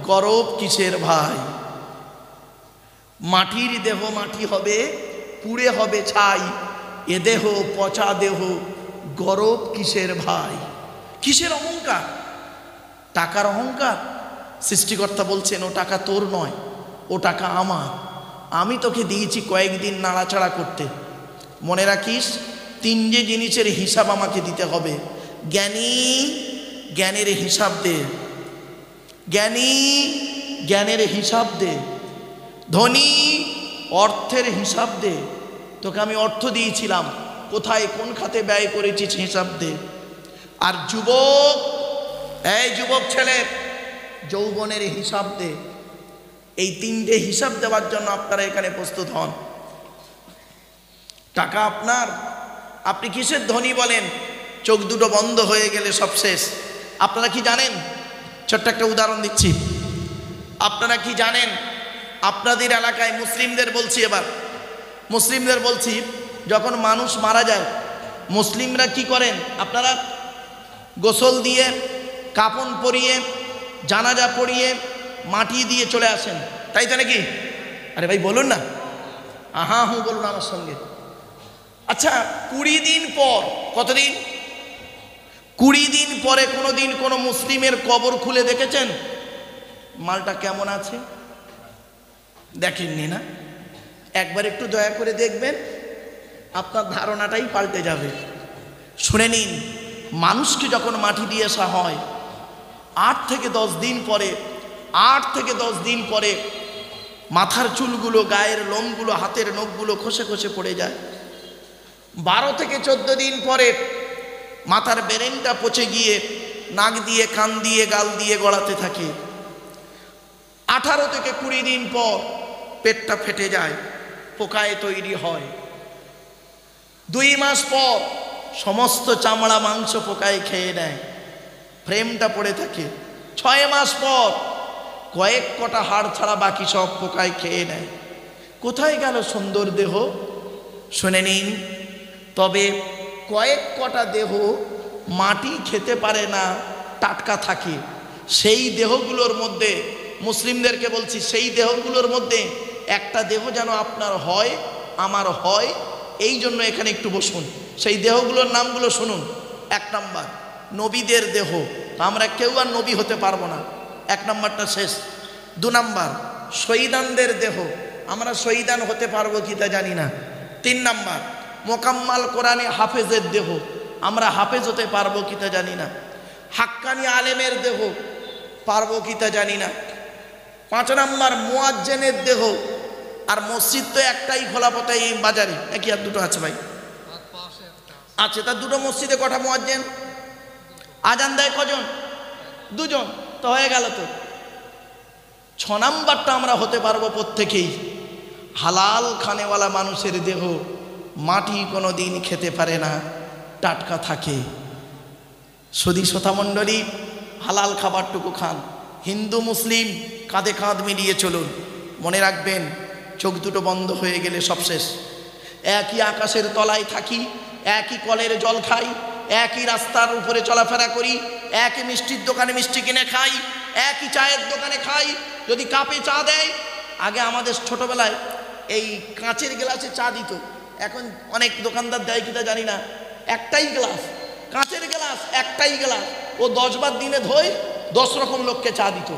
গরব কিসের ভাই? মাটির দেহ মাটি হবে, পুড়ে হবে ছাই। এ দেহ পচা দেহ, গরব কিসের ভাই? কিসের অহংকার? টাকার অহংকার? সৃষ্টিকর্তা বলছেন, ও টাকা তোর নয়, ও টাকা আমার। আমি তোকে দিয়েছি কয়েকদিন নাড়াচাড়া করতে। মনে রাখিস, তিনটে জিনিসের হিসাব আমাকে দিতে হবে। জ্ঞানী জ্ঞানের হিসাব দে, জ্ঞানী জ্ঞানের হিসাব দে, ধনী অর্থের হিসাব দে। তোকে আমি অর্থ দিয়েছিলাম, কোথায় কোন খাতে ব্যয় করেছিস হিসাব দে। আর যুবক, এই যুবক ছেলে, যৌবনের হিসাব দে। এই তিনটে হিসাব দেওয়ার জন্য আপনারা এখানে প্রস্তুত হন। টাকা আপনার, আপনি কিসের ধনী বলেন? চোখ দুটো বন্ধ হয়ে গেলে সব শেষ। আপনারা কি জানেন? ছোট্ট একটা উদাহরণ দিচ্ছি। আপনারা কি জানেন, আপনাদের এলাকায়, মুসলিমদের বলছি, এবার মুসলিমদের বলছি, যখন মানুষ মারা যায় মুসলিমরা কি করেন? আপনারা গোসল দিয়ে, কাফন পরিয়ে, জানাজা পড়িয়ে, মাটি দিয়ে চলে আসেন, তাই তো নাকি? আরে ভাই বলুন না, আহা হু বলুন আমার সঙ্গে। আচ্ছা, 20 দিন পর, কতদিন? 20 দিন পরে কোনো দিন কোনো মুসলিমের কবর খুলে দেখেছেন মালটা কেমন আছে? দেখেননি না? একবার একটু দয়া করে দেখবেন, আপনার ধারণাটাই পাল্টে যাবে। শুনে নিন, মানুষকে যখন মাটি দিয়ে আসা হয় 8 থেকে 10 দিন পরে মাথার চুলগুলো, গায়ের লোমগুলো, হাতের নখগুলো খসে খসে পড়ে যায়। 12 থেকে 14 দিন পরে মাথার ব্রেনটা পচে গিয়ে নাক দিয়ে, কান দিয়ে, গাল দিয়ে গড়াতে থাকে। 18 থেকে 20 দিন পর পেটটা ফেটে যায়, পোকায় তৈরি হয়। 2 মাস পর সমস্ত চামড়া মাংস পোকায় খেয়ে নেয়, ফ্রেমটা পড়ে থাকে। 6 মাস পর কয়েক কটা হাড় ছাড়া বাকি সব পোকায় খেয়ে নেয়। কোথায় গেল সুন্দর দেহ? শুনে নিন, তবে কয়েক কটা দেহ মাটি খেতে পারে না, টাটকা থাকে। সেই দেহগুলোর মধ্যে, মুসলিমদেরকে বলছি, সেই দেহগুলোর মধ্যে একটা দেহ যেন আপনার হয়, আমার হয়। এই জন্য এখানে একটু বসুন, সেই দেহগুলোর নামগুলো শুনুন। 1 নাম্বার নবীদের দেহ, আমরা কেউ আর নবী হতে পারবো না, 1 নাম্বারটা শেষ। 2 নাম্বার শহীদানদের দেহ, আমরা শহীদান হতে পারবো কি তা জানি না। 3 নাম্বার মোকাম্মাল কোরআনে হাফেজের দেহ, আমরা হাফেজ হতে পারবো কি তা জানি না। হাক্কানি আলেমের দেহ, পারবো কি তা জানি না। 5 নাম্বার মুয়াজ্জিনের দেহ, আর মসজিদ তো একটাই খোলা পথে এই বাজারে, নাকি আর দুটো আছে ভাই? আছে, তার দুটো মসজিদে কটা মুয়াজ্জিন? আজান দেয় কজন? 2 জন, তো হয়ে গেল তো। 6 নাম্বারটা আমরা হতে পারবো প্রত্যেকেই হালাল খানেওয়ালা মানুষের দেহ, মাটি কোনো দিন খেতে পারে না, টাটকা থাকে। সুধী শ্রোতামণ্ডলী, হালাল খাবারটুকু খান। হিন্দু মুসলিম কাঁধে কাঁধ মিলিয়ে চলুন। মনে রাখবেন, চোখ দুটো বন্ধ হয়ে গেলে সব শেষ। একই আকাশের তলায় থাকি, একই কলের জল খাই, একই রাস্তার উপরে চলাফেরা করি, একই মিষ্টির দোকানে মিষ্টি কিনে খাই, একই চায়ের দোকানে খাই। যদি কাপে চা দেয়, আগে আমাদের ছোটবেলায় এই কাঁচের গ্লাসে চা দিত, এখন অনেক দোকানদার দেয় কিনা জানি না, একটাই গ্লাস, কাঁচের গ্লাস, একটাই গ্লাস, ও 10 বার দিনে ধোয় 10 রকম লোককে চা দিত।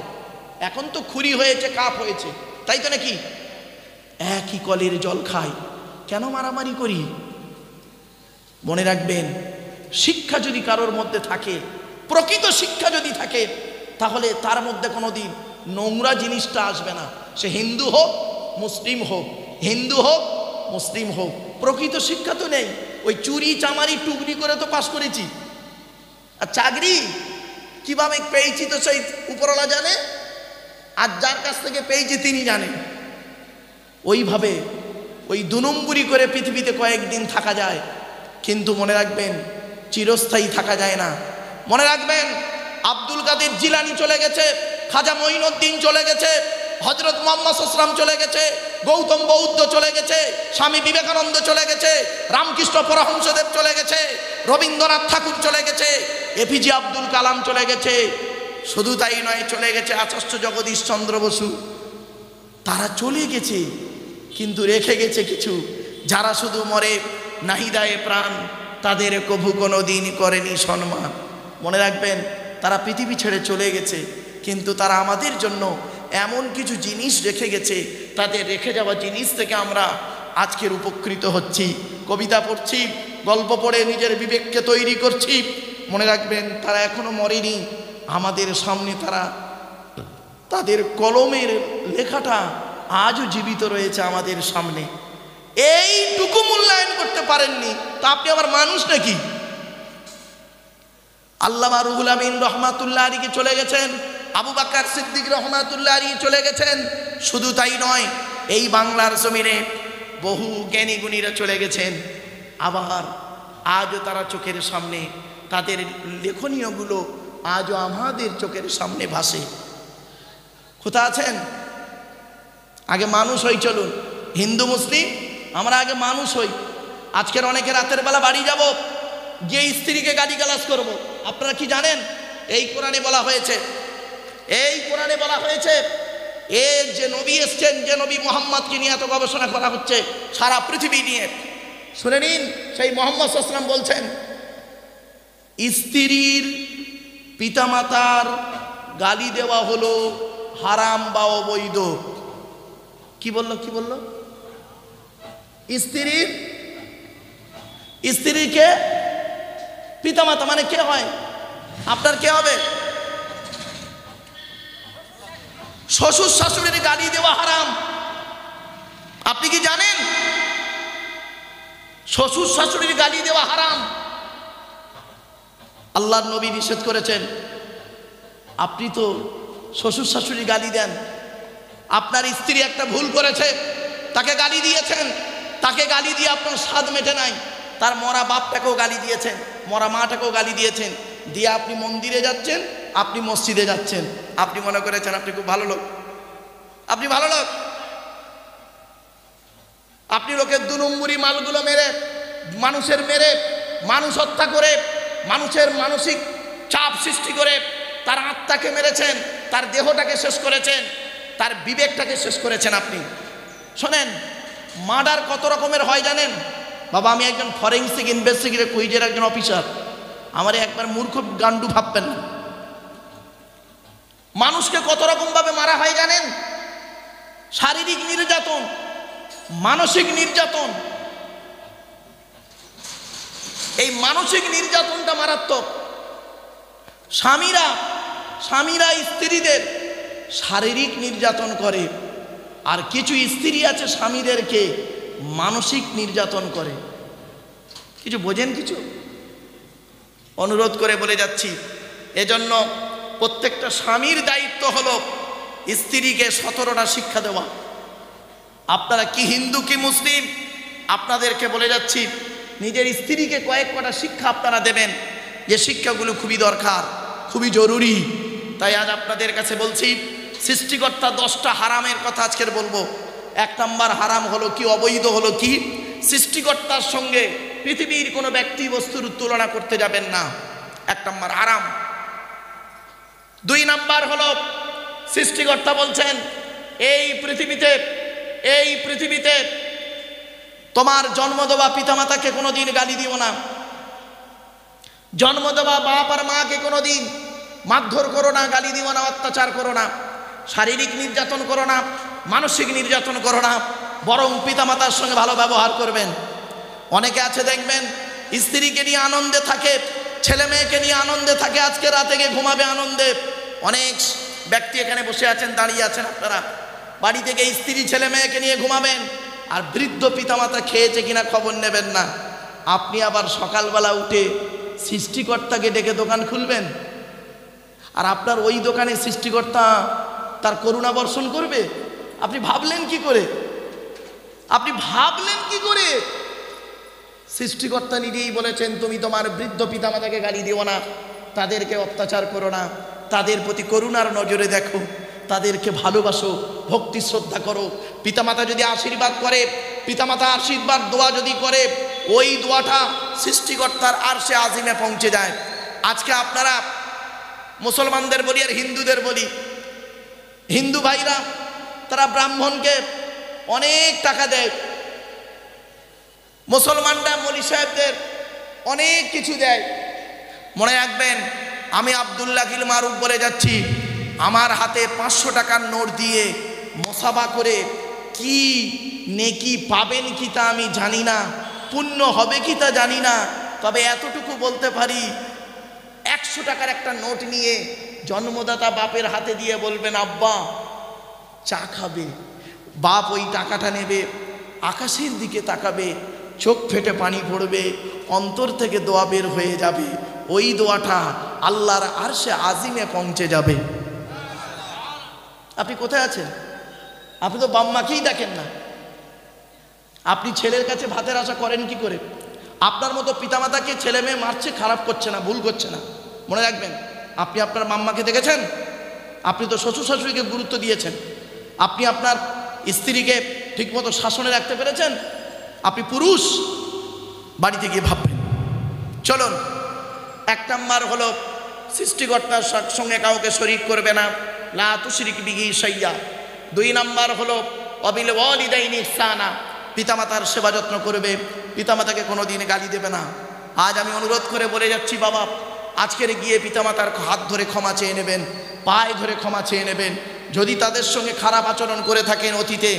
এখন তো খুরি হয়েছে, কাপ হয়েছে, তাই তো নাকি? একই কলের জল খাই, কেন মারামারি করি? মনে রাখবেন, শিক্ষা যদি কারোর মধ্যে থাকে, প্রকৃত শিক্ষা যদি থাকে, তাহলে তার মধ্যে কোনোদিন নোংরা জিনিসটা আসবে না। সে হিন্দু হোক, মুসলিম হোক, হিন্দু হোক, মুসলিম হোক, প্রকৃত শিক্ষা তো নেই। ওই চুরি চামারি টুকরি করে তো পাস করেছি, আর চাকরি কিভাবে পেয়েছি তো সেই উপরওয়ালা জানে, আর যার কাছ থেকে পেয়েছি তিনি জানেন। ওইভাবে ওই 2 নম্বরি করে পৃথিবীতে কয়েকদিন থাকা যায়, কিন্তু মনে রাখবেন, চিরস্থায়ী থাকা যায় না। মনে রাখবেন, আব্দুল কাদের জিলানি চলে গেছে, খাজা মঈনুদ্দিন চলে গেছে, হযরত মুহাম্মদ সাল্লাল্লাহু আলাইহি ওয়াসাল্লাম চলে গেছে, গৌতম বৌদ্ধ চলে গেছে, স্বামী বিবেকানন্দ চলে গেছে, রামকৃষ্ণ পরমহংসদেব চলে গেছে, রবীন্দ্রনাথ ঠাকুর চলে গেছে, এপিজে আব্দুল কালাম চলে গেছে। শুধু তাই নয়, চলে গেছে আচার্য জগদীশ চন্দ্র বসু। তারা চলে গেছে, কিন্তু রেখে গেছে কিছু, যারা শুধু মরে নাহিদায়ে প্রাণ, তাদের কভু কোনো দিন করেনি সম্মান। মনে রাখবেন, তারা পৃথিবী ছেড়ে চলে গেছে, কিন্তু তারা আমাদের জন্য এমন কিছু জিনিস রেখে গেছে, তাদের রেখে যাওয়া জিনিস থেকে আমরা আজকের উপকৃত হচ্ছি। কবিতা পড়ছি, গল্প পড়ে নিজের বিবেককে তৈরি করছি। মনে রাখবেন, তারা এখনো মরেনি, আমাদের সামনে তারা, তাদের কলমের লেখাটা আজও জীবিত রয়েছে আমাদের সামনে। এইটুকু মূল্যায়ন করতে পারেননি, তা আপনি আবার মানুষ নাকি? আল্লামা রুহুল আমিন রহমাতুল্লাহ আলাইহি চলে গেছেন, আবু বকর সিদ্দিক রহমাতুল্লাহ আলাইহি চলে গেছেন। শুধু তাই নয়, এই বাংলার জমিনে বহু জ্ঞানী গুণীরা চলে গেছেন। আবার আজও তারা চোখের সামনে, তাদের লেখনীয়গুলো আজও আমাদের চোখের সামনে ভাসে। কোথায় আছেন? আগে মানুষ হই, চলুন। হিন্দু মুসলিম আমরা আগে মানুষ হই। আজকের অনেকে রাতের বেলা বাড়ি যাব, গিয়ে স্ত্রীকে গালিগালাজ করব। আপনারা কি জানেন? এই কোরআনে বলা হয়েছে, এই কোরআনে বলা হয়েছে, এর যে নবী এসছেন, যে নবী মুহাম্মদকে নিয়ে এত গবেষণা করা হচ্ছে সারা পৃথিবী নিয়ে, শুনে নিন, সেই মুহাম্মদ সাল্লাল্লাহু আলাইহি ওয়াসাল্লাম বলছেন, স্ত্রীর পিতামাতার গালি দেওয়া হলো হারাম বা অবৈধ। কি বলল? কি বলল? স্ত্রীকে পিতামাতা মানে কে হয়? আপনার কে হবে? শ্বশুর শাশুড়ির গালি দেওয়া হারাম। আপনি কি জানেন শ্বশুর শাশুড়ির গালি দেওয়া হারাম? আল্লাহর নবী নিষেধ করেছেন। আপনি তো শ্বশুর শাশুড়ি গালি দেন। আপনার স্ত্রী একটা ভুল করেছে, তাকে গালি দিয়েছেন, তাকে গালি দিয়ে আপনার স্বাদ মেটে নাই, তার মরা বাপটাকেও গালি দিয়েছেন, মরা মাটাকেও গালি দিয়েছেন, দিয়ে আপনি মন্দিরে যাচ্ছেন, আপনি মসজিদে যাচ্ছেন, আপনি মনে করেছেন আপনি খুব ভালো লোক, আপনি ভালো লোক। আপনি লোকের 2 নম্বরি মালগুলো মেরে, মানুষের মেরে, মানুষ হত্যা করে, মানুষের মানসিক চাপ সৃষ্টি করে তার আত্মাকে মেরেছেন, তার দেহটাকে শেষ করেছেন, তার বিবেকটাকে শেষ করেছেন আপনি। শোনেন, মার্ডার কত রকমের হয় জানেন? বাবা, আমি একজন ফরেন্সিক ইনভেস্টিগেটর কুইজের একজন অফিসার, আমারে একবার মূর্খ গান্ডু ভাববেন না। মানুষকে কত রকম ভাবে মারা হয় জানেন? শারীরিক নির্যাতন, মানসিক নির্যাতন। এই মানসিক নির্যাতনটা মারাত্মক। স্বামীরা স্ত্রীদের শারীরিক নির্যাতন করে, আর কিছু স্ত্রী আছে স্বামীদেরকে মানসিক নির্যাতন করে। কিছু বোঝেন? কিছু অনুরোধ করে বলে যাচ্ছি, এজন্য প্রত্যেকটা স্বামীর দায়িত্ব হলো স্ত্রীকে 17টা শিক্ষা দেওয়া। আপনারা কি হিন্দু কি মুসলিম, আপনাদেরকে বলে যাচ্ছি, নিজের স্ত্রীকে কয়েকটা শিক্ষা আপনারা দেবেন, যে শিক্ষাগুলো খুবই দরকার, খুবই জরুরি। তাই আজ আপনাদের কাছে বলছি, সৃষ্টিকর্তা 10টা হারামের কথা আজকের বলবো। 1 নম্বর হারাম হলো কি, অবৈধ হলো কি, সৃষ্টিকর্তার সঙ্গে পৃথিবীর কোনো ব্যক্তি বস্তুর তুলনা করতে যাবেন না, 1 নম্বর হারাম। 2 নম্বর হলো সৃষ্টিকর্তা বলছেন, এই পৃথিবীতে তোমার জন্ম দেওয়া পিতামাতাকে কোনোদিন গালি দিও না, জন্ম দেওয়া বাপ আর মাকে কোনোদিন মারধর করো না, গালি দিও না, অত্যাচার করো না, শারীরিক নির্যাতন করো না, মানসিক নির্যাতন করো না, বরং পিতামাতার সঙ্গে ভালো ব্যবহার করবেন। অনেকে আছে দেখবেন, স্ত্রীকে নিয়ে আনন্দে থাকে, ছেলে মেয়েকে নিয়ে আনন্দে থাকে, আজকে রাতে গিয়ে ঘুমাবে আনন্দে। অনেক ব্যক্তি এখানে বসে আছেন, দাঁড়িয়ে আছেন, আপনারা বাড়ি থেকে স্ত্রী ছেলে মেয়েকে নিয়ে ঘুমাবেন, আর বৃদ্ধ পিতামাতা খেয়েছে কিনা খবর নেবেন না। আপনি আবার সকালবেলা উঠে সৃষ্টিকর্তাকে ডেকে দোকান খুলবেন, আর আপনার ওই দোকানে সৃষ্টিকর্তা তার করুণা বর্ষণ করবে? আপনি ভাবলেন কি করে? সৃষ্টিকর্তা নিজেই বলেছেন, তুমি তোমার বৃদ্ধ পিতামাতাকে গালি দিও না, তাদেরকে অত্যাচার করো না, তাদের প্রতি করুণার নজরে দেখো, তাদেরকে ভালোবাসো, ভক্তি শ্রদ্ধা করো। পিতামাতা যদি আশীর্বাদ করে, পিতামাতা আশীর্বাদ দোয়া যদি করে, ওই দোয়াটা সৃষ্টিকর্তার আরশে আজিমে পৌঁছে যায়। আজকে আপনারা মুসলমানদের বলি আর হিন্দুদের বলি, হিন্দু ভাইরা তারা ব্রাহ্মণকে অনেক টাকা দেয়, মুসলমানরা মলি সাহেবদের অনেক কিছু দেয়। মনে রাখবেন, আমি আব্দুল্লাহ গিল মারুফ বলে যাচ্ছি, আমার হাতে 500 টাকার নোট দিয়ে মোসাফা করে কি নেকি পাবেন কি তা আমি জানি না, পুণ্য হবে কি তা জানি না, তবে এতটুকু বলতে পারি, 100 টাকার একটা নোট নিয়ে জন্মদাতা বাপের হাতে দিয়ে বলবেন, আব্বা চা খাবে, বাপ ওই টাকাটা নেবে, আকাশের দিকে তাকাবে, চোখ ফেটে পানি পড়বে, অন্তর থেকে দোয়া বের হয়ে যাবে, ওই দোয়াটা আল্লাহর আরশে আজিমে পৌঁছে যাবে। আপনি কোথায় আছেন? আপনি তো বাম্মাকেই দেখেন না। আপনি ছেলের কাছে ভাতের আশা করেন কি করে? আপনার মতো পিতামাতাকে ছেলে মেয়ে মারছে, খারাপ করছে না, ভুল করছে না। মনে রাখবেন, আপনি আপনার মাম্মাকে দেখেছেন? আপনি তো শ্বশুর শাশুড়িকে গুরুত্ব দিয়েছেন, আপনি আপনার স্ত্রীকে ঠিকমতো শাসনে রাখতে পেরেছেন? আপনি পুরুষ, বাড়িতে গিয়ে ভাববেন। চলুন, 1 নম্বর হলো সৃষ্টিকর্তার সঙ্গে কাউকে শরীক করবে না, লা তুশরিক বিহি শাইয়্যা। 2 নম্বর হলো ওয়াবিল ওয়ালিদাইনি ইহসানা, পিতামাতার সেবা যত্ন করবে, পিতামাতাকে কোনোদিন গালি দেবে না। আজ আমি অনুরোধ করে বলে যাচ্ছি, বাবা আজকের গিয়ে পিতামাতার হাত ধরে ক্ষমা চেয়ে নেবেন, পায়ে ধরে ক্ষমা চেয়ে নেবেন। যদি তাদের সঙ্গে খারাপ আচরণ করে থাকেন অতীতে,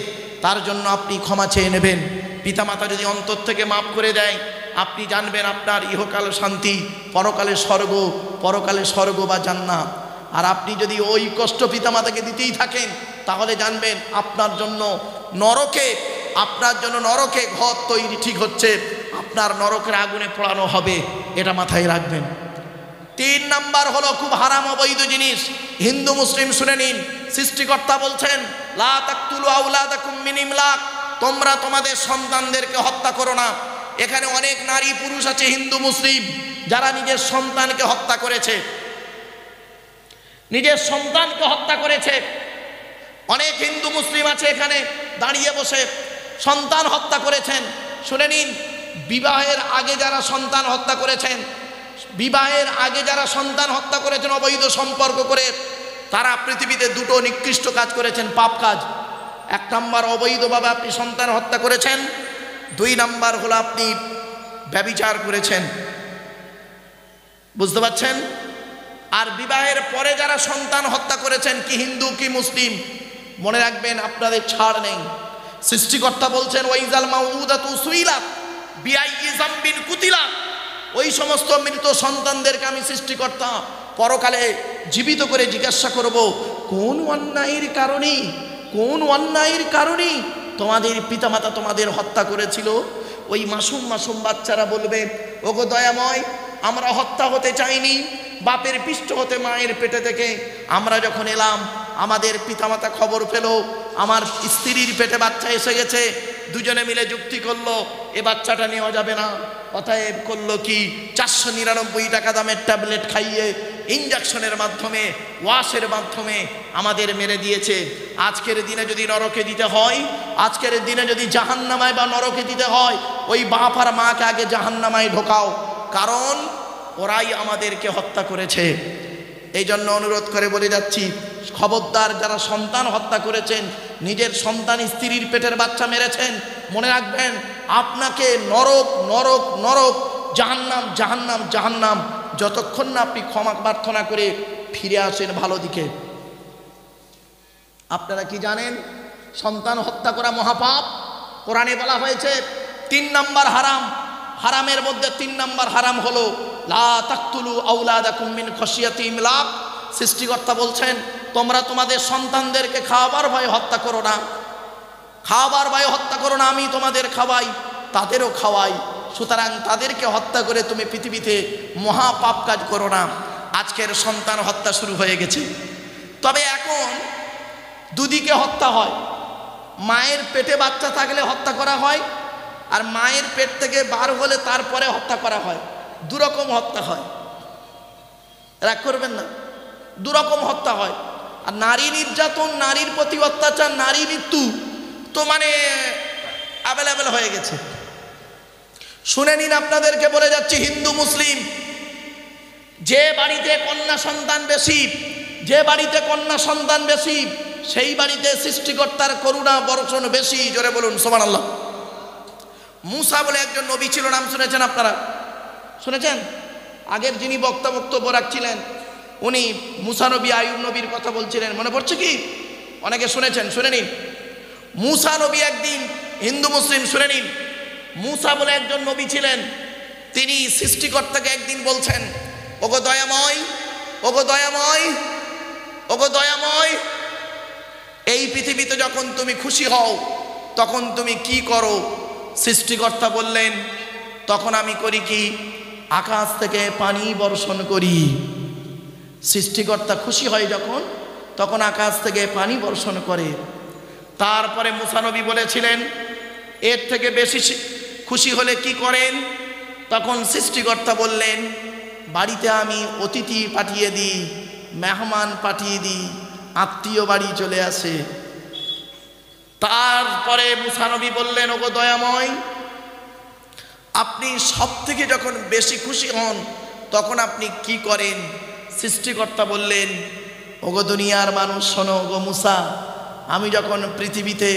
তার জন্য আপনি ক্ষমা চেয়ে নেবেন। পিতামাতা যদি অন্তর থেকে মাফ করে দেয়, আপনি জানবেন আপনার ইহকাল শান্তি, পরকালে স্বর্গ বা জান্নাত। আর আপনি যদি ওই কষ্ট পিতামাতাকে দিতেই থাকেন, তাহলে জানবেন আপনার জন্য নরকে ঘর তৈরি ঠিক হচ্ছে, আপনার নরকের আগুনে পোড়ানো হবে, এটা মাথায় রাখবেন। 3 নাম্বার হলো খুব হারাম অবৈধ জিনিস। হিন্দু মুসলিম শুনে নিন, সৃষ্টিকর্তা বলছেন লা তাকতুলু আওলাদাকুম মিন ইমলাক, তোমরা তোমাদের সন্তানদেরকে হত্যা করো না। এখানে অনেক নারী পুরুষ আছে হিন্দু মুসলিম যারা নিজের সন্তানকে হত্যা করেছে, অনেক হিন্দু মুসলিম আছে এখানে দাঁড়িয়ে বসে সন্তান হত্যা করেছেন। শুনে নিন, বিবাহের আগে যারা সন্তান হত্যা করেছেন অবৈধ সম্পর্ক করে, তারা পৃথিবীতে 2টো নিকৃষ্ট কাজ করেছেন, পাপ কাজ। 1 নাম্বার অবৈধভাবে আপনি সন্তান হত্যা করেছেন, 2 নাম্বার হলো আপনি ব্যভিচার করেছেন। বুঝতে পারছেন? আর বিবাহের পরে যারা সন্তান হত্যা করেছেন, কি হিন্দু কি মুসলিম, মনে রাখবেন আপনাদের ছাড় নেই। সৃষ্টিকর্তা বলছেন ওয়াইজাল মাউউদাতু সুইলাত বিআইয়ি যামবিন কুতিলাত, ওই সমস্ত মৃত সন্তানদেরকে আমি সৃষ্টিকর্তা পরকালে জীবিত করে জিজ্ঞাসা করব, কোন অন্যায়ের কারণে তোমাদের পিতামাতা তোমাদের হত্যা করেছিল। ওই মাসুম বাচ্চারা বলবে, ওগো দয়াময়, আমরা হত্যা হতে চাইনি, বাপের পৃষ্ঠ হতে মায়ের পেটে থেকে আমরা যখন এলাম, আমাদের পিতামাতা খবর পেল আমার স্ত্রীর পেটে বাচ্চা এসে গেছে, দুজনে মিলে যুক্তি করলো এ বাচ্চাটা নেওয়া যাবে না। অতএব করলো কি, 499 টাকা দামের ট্যাবলেট খাইয়ে ইঞ্জেকশনের মাধ্যমে, ওয়াশের মাধ্যমে আমাদের মেরে দিয়েছে। আজকের দিনে যদি নরকে দিতে হয়, আজকের দিনে যদি জাহান্নামায় বা নরকে দিতে হয়, ওই বাপ আর মাকে আগে জাহান্নামায় ঢোকাও, কারণ ওরাই আমাদেরকে হত্যা করেছে। এই জন্য অনুরোধ করে বলে যাচ্ছি, খবরদার যারা সন্তান হত্যা করেছেন, নিজের সন্তান স্ত্রীর পেটের বাচ্চা মেরেছেন, মনে রাখবেন আপনাকে নরক, জাহান্নাম, যতক্ষণ না আপনি ক্ষমা প্রার্থনা করে ফিরে আসেন ভালো দিকে। আপনারা কি জানেন সন্তান হত্যা করা মহাপাপ? কোরআনে বলা হয়েছে 3 নাম্বার হারাম। হারামের মধ্যে 3 নাম্বার হারাম হলো লা তাকতুলু আওলাদাকুম মিন খাশিয়াতি ইমলাক। সৃষ্টিকর্তা বলছেন তোমরা তোমাদের সন্তানদেরকে খাওয়াবার ভয়ে হত্যা করো না। আমি তোমাদের খাওয়াই, তাদেরও খাওয়াই, সুতরাং তাদেরকে হত্যা করে তুমি পৃথিবীতে মহা পাপ কাজ করো না। আজকের সন্তান হত্যা শুরু হয়ে গেছে। তবে এখন দুদিকে হত্যা হয়, মায়ের পেটে বাচ্চা থাকলে হত্যা করা হয়, আর মায়ের পেট থেকে বার হলে তারপরে হত্যা করা হয়। 2 রকম হত্যা হয়, রাগ করবেন না, 2 রকম হত্যা হয়। আর নারী নির্যাতন, নারীর প্রতি অত্যাচার, নারী মৃত্যু তো মানে অ্যাভেলেবেল হয়ে গেছে। শুনে নিন, আপনাদেরকে বলে যাচ্ছি, হিন্দু মুসলিম যে বাড়িতে কন্যা সন্তান বেশি, সেই বাড়িতে সৃষ্টিকর্তার করুণা বর্ষণ বেশি। জোরে বলুন সুবহানাল্লাহ। মুসা বলে একজন নবী ছিল, নাম শুনেছেন আপনারা? শুনেছেন? আগের যিনি বক্তব্য রাখছিলেন উনি মুসা নবী, আইয়ুব নবীর কথা বলছিলেন, মনে পড়ছে কি? অনেকে শুনেছেন, শুনে নিন। মুসা নবী একদিন, হিন্দু মুসলিম শুনে নিন, মুসা বলে একজন নবী ছিলেন, তিনি সৃষ্টিকর্তাকে একদিন বলছেন, ওগো দয়াময়, এই পৃথিবীতে যখন তুমি খুশি হও তখন তুমি কি করো? সৃষ্টিকর্তা বললেন, তখন আমি করি কি, আকাশ থেকে পানি বর্ষণ করি। সৃষ্টিকর্তা খুশি হয় যখন, তখন আকাশ থেকে পানি বর্ষণ করে। তারপরে মুসা নবী বলেছিলেন, এর থেকে বেশি খুশি হলে কি করেন? তখন সৃষ্টিকর্তা বললেন, বাড়িতে আমি অতিথি পাঠিয়ে দিই, মেহমান পাঠিয়ে দিই, আত্মীয় বাড়ি চলে আসে। তারপরে মুসা নবী বললেন, ওগো দয়াময়, আপনি সব থেকে যখন বেশি খুশি হন তখন আপনি কি করেন? সৃষ্টিকর্তা বললেন, ওগো দুনিয়ার মানুষ শোনো, ওগো মুসা, আমি যখন পৃথিবীতে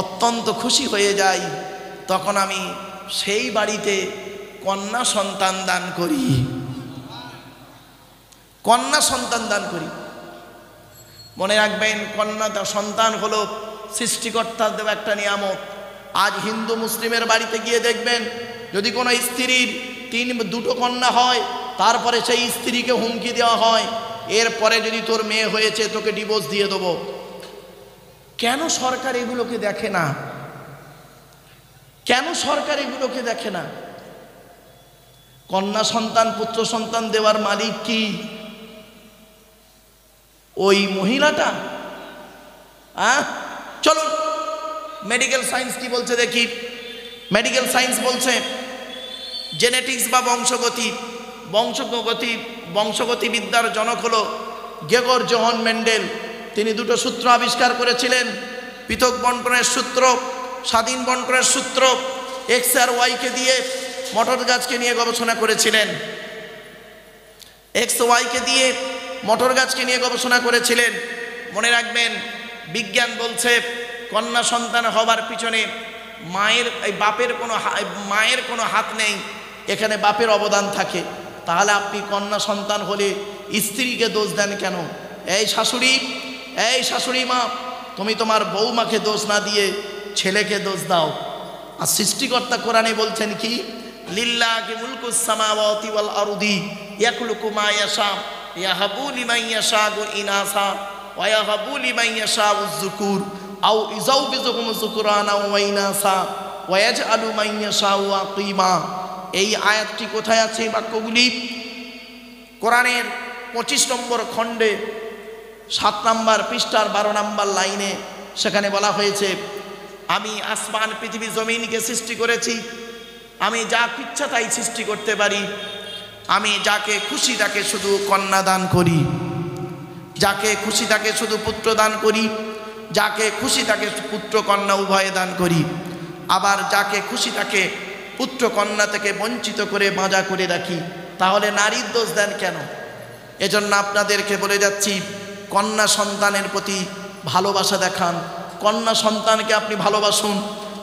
অত্যন্ত খুশি হয়ে যাই তখন আমি সেই বাড়িতে কন্যা সন্তান দান করি। মনে রাখবেন, কন্যা সন্তান হলো সৃষ্টিকর্তার দেওয়া একটা নিয়ামত। আজ হিন্দু মুসলিমের বাড়িতে গিয়ে দেখবেন, যদি কোনো স্ত্রীর দুটো কন্যা হয়, তারপরে সেই স্ত্রীকে হুমকি দেওয়া হয়, এরপরে যদি তোর মেয়ে হয়েছে তোকে ডিভোর্স দিয়ে দেবো। কেন সরকার এগুলোকে দেখে না? কেন সরকার এগুলোকে দেখে না? কন্যা সন্তান পুত্র সন্তান দেওয়ার মালিক কি? ওই মহিলাটা? চলুন মেডিকেল সায়েন্স কি বলছে দেখি। মেডিকেল সায়েন্স বলছে জেনেটিক্স বা বংশগতি বিদ্যার জনক হলো গেগর জোহন মেন্ডেল। তিনি দুটো সূত্র আবিষ্কার করেছিলেন, পৃথক বন্টনের সূত্র, স্বাধীন বন্টনের সূত্র। এক্স আর ওয়াইকে দিয়ে মটর গাছকে নিয়ে গবেষণা করেছিলেন। এক্স ওয়াইকে দিয়ে মটর গাছকে নিয়ে গবেষণা করেছিলেন। মনে রাখবেন, বিজ্ঞান বলছে কন্যা সন্তান হবার পিছনে মায়ের কোনো হাত নেই, এখানে বাপের অবদান থাকে। তাহলে আপনি কন্যা সন্তান হলে স্ত্রীকে দোষ দেন কেন? এই শাশুড়ি মা, তুমি তোমার বৌমাকে দোষ না দিয়ে ছেলেকে দোষ দাও। আর সৃষ্টিকর্তা কোরআনে বলছেন কি, লিল্লাহি মুলকুস সামাওয়াতি ওয়াল আরদি ইয়াখলুকু মা ইয়াশা ইয়াহাবু লিমান ইয়াশাউ ইনাসা ওয়া ইয়াহাবু লিমান ইয়াশাউ যুকুর আও ইযাউবিজুহুম যুকরানা ওয়া ইনাসা ওয়া ইয়াজআলু মান ইয়াশাউ আকিমা। এই আয়াতটি কোথায় আছে? বাক্যগুলি কোরআনের 25 নম্বর খণ্ডে 7 নম্বর পৃষ্ঠার 12 নম্বর লাইনে। সেখানে বলা হয়েছে, আমি আসমান পৃথিবী জমিনকে সৃষ্টি করেছি, আমি যা ইচ্ছা তাই সৃষ্টি করতে পারি। আমি যাকে খুশি তাকে শুধু কন্যা দান করি, যাকে খুশি তাকে শুধু পুত্র দান করি, যাকে খুশি তাকে পুত্র কন্যা উভয়ে দান করি। আবার যাকে খুশি তাকে পুত্র কন্যা থেকে বঞ্চিত করে বাঁধা করে রাখি। তাহলে নারীর দোষ দেন কেন? এজন্য আপনাদেরকে বলে যাচ্ছি, কন্যা সন্তানের প্রতি ভালোবাসা দেখান, কন্যা সন্তানকে আপনি ভালোবাসুন।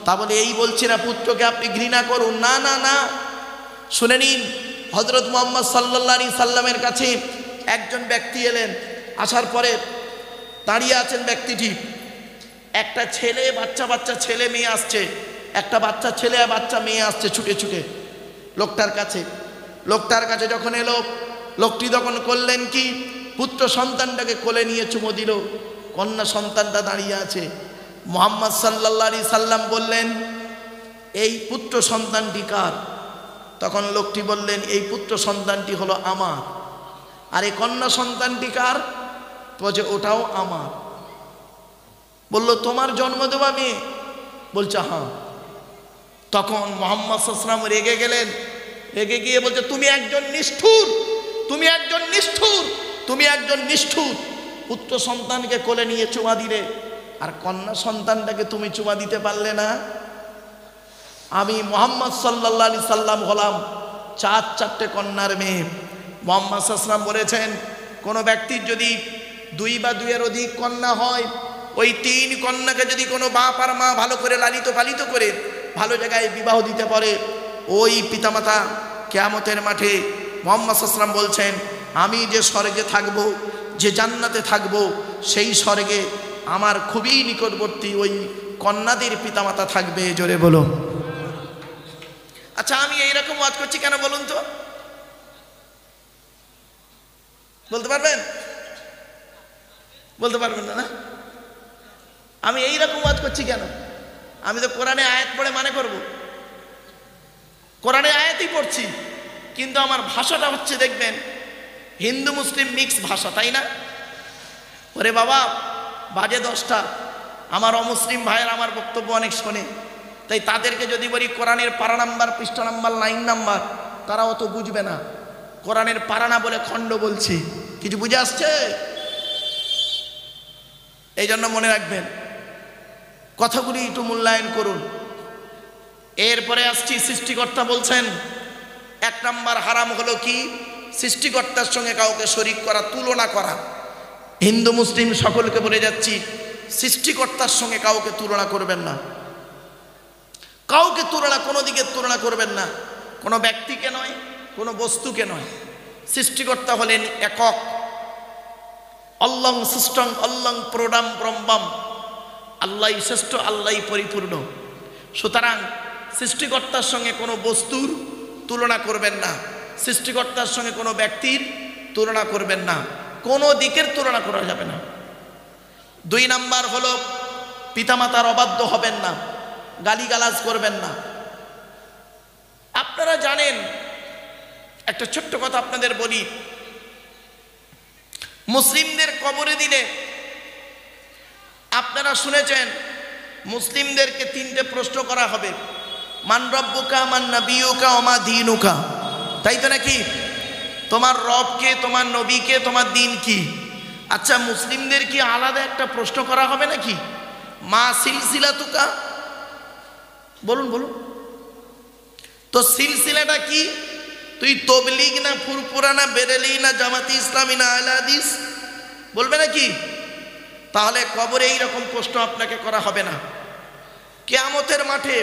তা বলে এই বলছি না পুত্রকে আপনি ঘৃণা করুন, না না না। শুনে নিন, হযরত মুহাম্মদ সাল্লাল্লাহু আলাইহি সাল্লামের কাছে একজন ব্যক্তি এলেন। আসার পরে দাঁড়িয়ে আছেন ব্যক্তিটি, একটা ছেলে বাচ্চা ছেলে মেয়ে আসছে, একটা বাচ্চা ছেলে আর বাচ্চা মেয়ে আসছে ছুটে ছুটে লোকটার কাছে যখন এলো, লোকটি তখন করলেন কি, পুত্র সন্তানটাকে কোলে নিয়ে চুমো দিল। কন্যা সন্তানটা দাঁড়িয়ে আছে। মুহাম্মদ সাল্লাল্লাহু আলাইহি সাল্লাম বললেন, এই পুত্র সন্তানটি কার? তখন লোকটি বললেন, এই পুত্র সন্তানটি হলো আমার। আর এই কন্যা সন্তানটি কার? বলছে ওটাও আমার। বলল তোমার জন্ম দেওয়া মেয়ে? বলছে হ্যাঁ। তখন মুহাম্মদ সাল্লাল্লাহু আলাইহি ওয়াসাল্লাম রেগে গেলেন। রেগে গিয়ে বলছে, তুমি একজন নিষ্ঠুর, তুমি একজন নিষ্ঠুর, তুমি একজন নিষ্ঠুর। পুত্র সন্তানকে কোলে নিয়ে চুমা দিলে, আর কন্যা সন্তানটাকে তুমি চুমা দিতে পারলে না। আমি মুহাম্মদ সাল্লাল্লাহু আলাইহি সাল্লাম হলাম 4 কন্যার মেয়ে। মুহাম্মদ সাল্লাল্লাহু আলাইহি সাল্লাম বলেছেন, কোনো ব্যক্তির যদি 2 বা 2 এর অধিক কন্যা হয়, ওই 3 কন্যাকে যদি কোনো বাপ আর মা ভালো করে লালিত পালিত করে ভালো জায়গায় বিবাহ দিতে পারে, ওই পিতামাতা কিয়ামতের মাঠে মুহাম্মদ সাল্লাল্লাহু আলাইহি সাল্লাম বলছেন, আমি যে স্বর্গে থাকব, যে জান্নাতে থাকব, সেই স্বর্গে আমার খুবই নিকটবর্তী ওই কন্যাদের পিতামাতা থাকবে। জোরে বলো। আচ্ছা, আমি এইরকম ওয়াজ করছি কেন বলুন তো? বলতে পারবেন? বলতে পারবেন না? আমি এইরকম ওয়াজ করছি কেন? আমি তো কোরআনে আয়াত পড়ে মানে করব, কোরআনে আয়াতই পড়ছি, কিন্তু আমার ভাষাটা হচ্ছে দেখবেন হিন্দু মুসলিম মিক্স ভাষা, তাই না? ওরে বাবা, বাজে 10টা, আমার অমুসলিম ভাইয়ের আমার বক্তব্য অনেক শোনে, তাই তাদেরকে যদি বলি কোরআনের পারা নাম্বার, পৃষ্ঠা নাম্বার, লাইন নাম্বার, তারা অত বুঝবে না। কোরআনের পারা না বলে খণ্ড বলছি, কিছু বুঝে আসছে? এই জন্য মনে রাখবেন, কথাগুলি একটু মূল্যায়ন করুন। এরপরে আসছি, সৃষ্টিকর্তা বলছেন 1 নাম্বার হারাম হলো কি? সৃষ্টিকর্তার সঙ্গে কাউকে শরীক করা, তুলনা করা। হিন্দু মুসলিম সকলকে বলে যাচ্ছি, সৃষ্টিকর্তার সঙ্গে কাউকে তুলনা করবেন না, কাউকে তুলনা, কোনো দিকে তুলনা করবেন না, কোনো ব্যক্তিকে নয়, কোনো বস্তুকে নয়। সৃষ্টিকর্তা হলেন একক, অল্লং সৃষ্টং অল্লং প্রোডাম ব্রহ্মম। আল্লাহই শ্রেষ্ঠ, আল্লাহই পরিপূর্ণ। সুতরাং সৃষ্টিকর্তার সঙ্গে কোনো বস্তুর তুলনা করবেন না, সৃষ্টিকর্তার সঙ্গে কোনো ব্যক্তির তুলনা করবেন না, কোনো দিকের তুলনা করা যাবে না। 2 নাম্বার হলো পিতামাতার অবাধ্য হবেন না, গালিগালাজ করবেন না। আপনারা জানেন, একটা ছোট্ট কথা আপনাদের বলি, মুসলিমদের কবরে দিলে আপনারা শুনেছেন মুসলিমদেরকে 3টে প্রশ্ন করা হবে, মান রব্বুকা, মান নবিয়ুকা, ওমা দীনুকা। তাই তো নাকি? তোমার রবকে, তোমার নবীকে, তোমার দিন কি? আচ্ছা, মুসলিমদের কি আলাদা একটা প্রশ্ন করা হবে নাকি? মা সিলসিলাতুকা, বলুন বলুন তো, সিলসিলাটা কি? তুই তবলিগ না ফুরফুরা না বেরেলি না জামাতি ইসলামী না আহলে হাদিস, বলবে নাকি? তাহলে কবরে এইরকম প্রশ্ন আপনাকে করা হবে না। কিয়ামতের মাঠে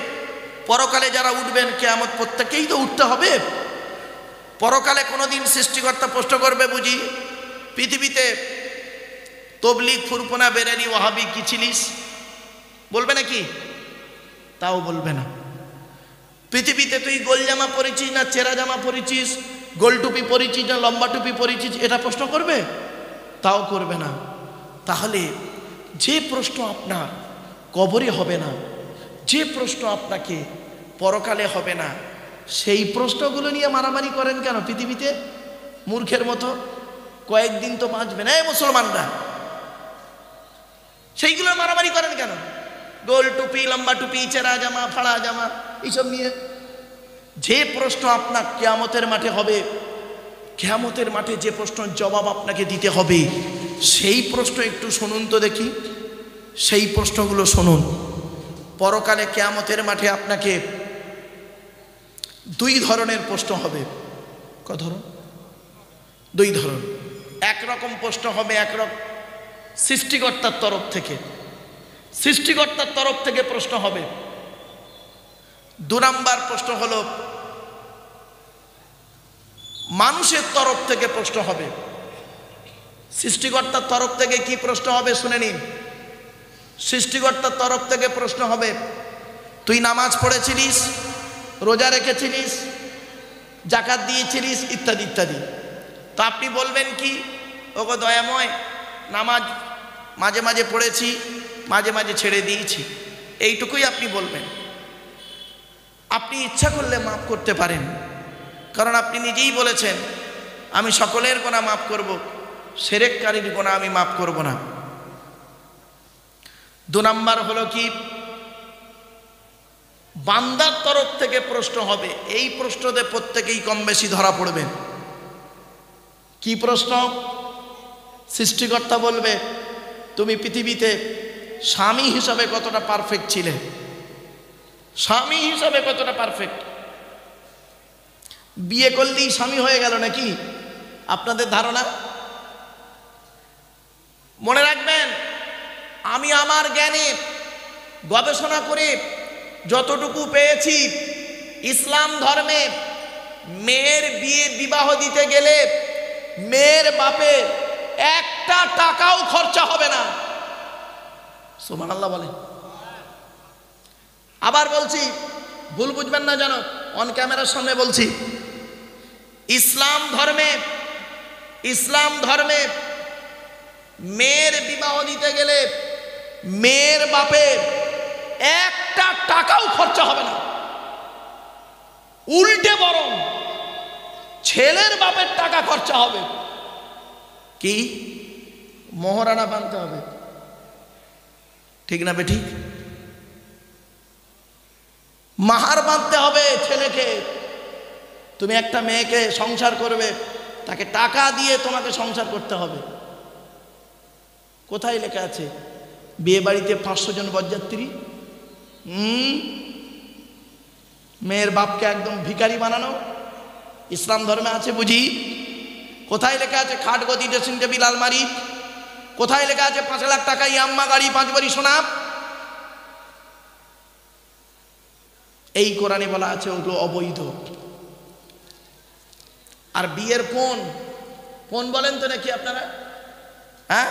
পরকালে যারা উঠবেন, কিয়ামত প্রত্যেকেই তো উঠতে হবে। পরকালে কোনোদিন সৃষ্টিকর্তা প্রশ্ন করবে বুঝি, পৃথিবীতে তবলিগ ফুরফুরা বেরেলি ওয়াহাবি কি ছিলিস, বলবে নাকি? তাও বলবে না। পৃথিবীতে তুই গোল জামা পরেছিস না চেরা জামা পরেছিস, গোল টুপি পরেছিস না লম্বা টুপি পরেছিস, এটা প্রশ্ন করবে? তাও করবে না। তাহলে যে প্রশ্ন আপনার কবরে হবে না, যে প্রশ্ন আপনাকে পরকালে হবে না, সেই প্রশ্নগুলো নিয়ে মারামারি করেন কেন পৃথিবীতে মূর্খের মতো? কয়েকদিন তো বাঁচবে না মুসলমানরা, সেইগুলো মারামারি করেন কেন? গোল টুপি, লম্বা টুপি, চেরা জামা, ফাড়া জামা, এইসব নিয়ে। যে প্রশ্ন আপনার কিয়ামতের মাঠে হবে, কিয়ামতের মাঠে যে প্রশ্নের জবাব আপনাকে দিতে হবে, সেই প্রশ্ন একটু শুনুন তো দেখি, সেই প্রশ্নগুলো শুনুন। পরকালে কিয়ামতের মাঠে আপনাকে 2 ধরনের প্রশ্ন হবে। ক ধরন? 2 ধরন। একরকম প্রশ্ন হবে, একরকম সৃষ্টিকর্তার তরফ থেকে, সৃষ্টিকর্তার তরফ থেকে প্রশ্ন হবে। 2 নাম্বার প্রশ্ন হলো মানুষের তরফ থেকে প্রশ্ন হবে। সৃষ্টিকর্তার তরফ থেকে কি প্রশ্ন হবে শুনে নিন। সৃষ্টিকর্তার তরফ থেকে প্রশ্ন হবে, তুই নামাজ পড়েছিলিস, রোজা রেখেছিলিস, জাকাত দিয়েছিলিস, ইত্যাদি ইত্যাদি। তো আপনি বলবেন কি, ওগো দয়াময়, নামাজ মাঝে মাঝে পড়েছি, মাঝে মাঝে ছেড়ে দিয়েছি, এইটুকুই আপনি বলবেন। আপনি ইচ্ছা করলে মাফ করতে পারেন, কারণ আপনি নিজেই বলেছেন আমি সকলের গুনাহ মাফ করব, শিরককারীর গুনাহ আমি মাফ করব না। 2 নাম্বার হলো কি, বান্দার তরফ থেকে প্রশ্ন হবে। এই প্রশ্নতে প্রত্যেকেই কম বেশি ধরা পড়বে। কি প্রশ্ন? সৃষ্টিকর্তা বলবে, তুমি পৃথিবীতে স্বামী হিসাবে কতটা পারফেক্ট ছিলে, স্বামী হিসাবে কতটা পারফেক্ট। বিয়ে করলেই স্বামী হয়ে গেল নাকি আপনাদের ধারণা? মনে রাখবেন, আমি আমার জ্ঞানে গবেষণা করে যতটুকু পেয়েছি, ইসলাম ধর্মে মেয়ের বিবাহ দিতে গেলে মেয়ের বাপে 1 টাকাও খরচা হবে না। সুবহানাল্লাহ বলেন। আবার বলছি, ভুল বুঝবেন না যেন, অন ক্যামেরার সামনে বলছি, ইসলাম ধর্মে মেয়ের বিবাহ দিতে গেলে মেয়ের বাপে 1 টাকাও খরচা হবে না। উল্টে বরং ছেলের বাপের টাকা খরচা হবে। কি? মোহরানা বানতে হবে, ঠিক না বেঠিক? মাহার বাঁধতে হবে ছেলেকে। তুমি একটা মেয়েকে সংসার করবে, তাকে টাকা দিয়ে তোমাকে সংসার করতে হবে। কোথায় লেখা আছে বিয়ে বাড়িতে 500 জন বরযাত্রী? মেয়ের বাপকে একদম ভিখারি বানানো ইসলাম ধর্মে আছে বুঝি? কোথায় লেখা আছে খাট গদি ড্রেসিং টেবিল আলমারি? কোথায় লেখা আছে 5 লাখ টাকা ইয়াম্মা গাড়ি 5 বাড়ি সোনা? এই কোরআনে বলা আছে ওগুলো অবৈধ। আর বিয়ের ফোন বলেন তো নাকি আপনারা? হ্যাঁ,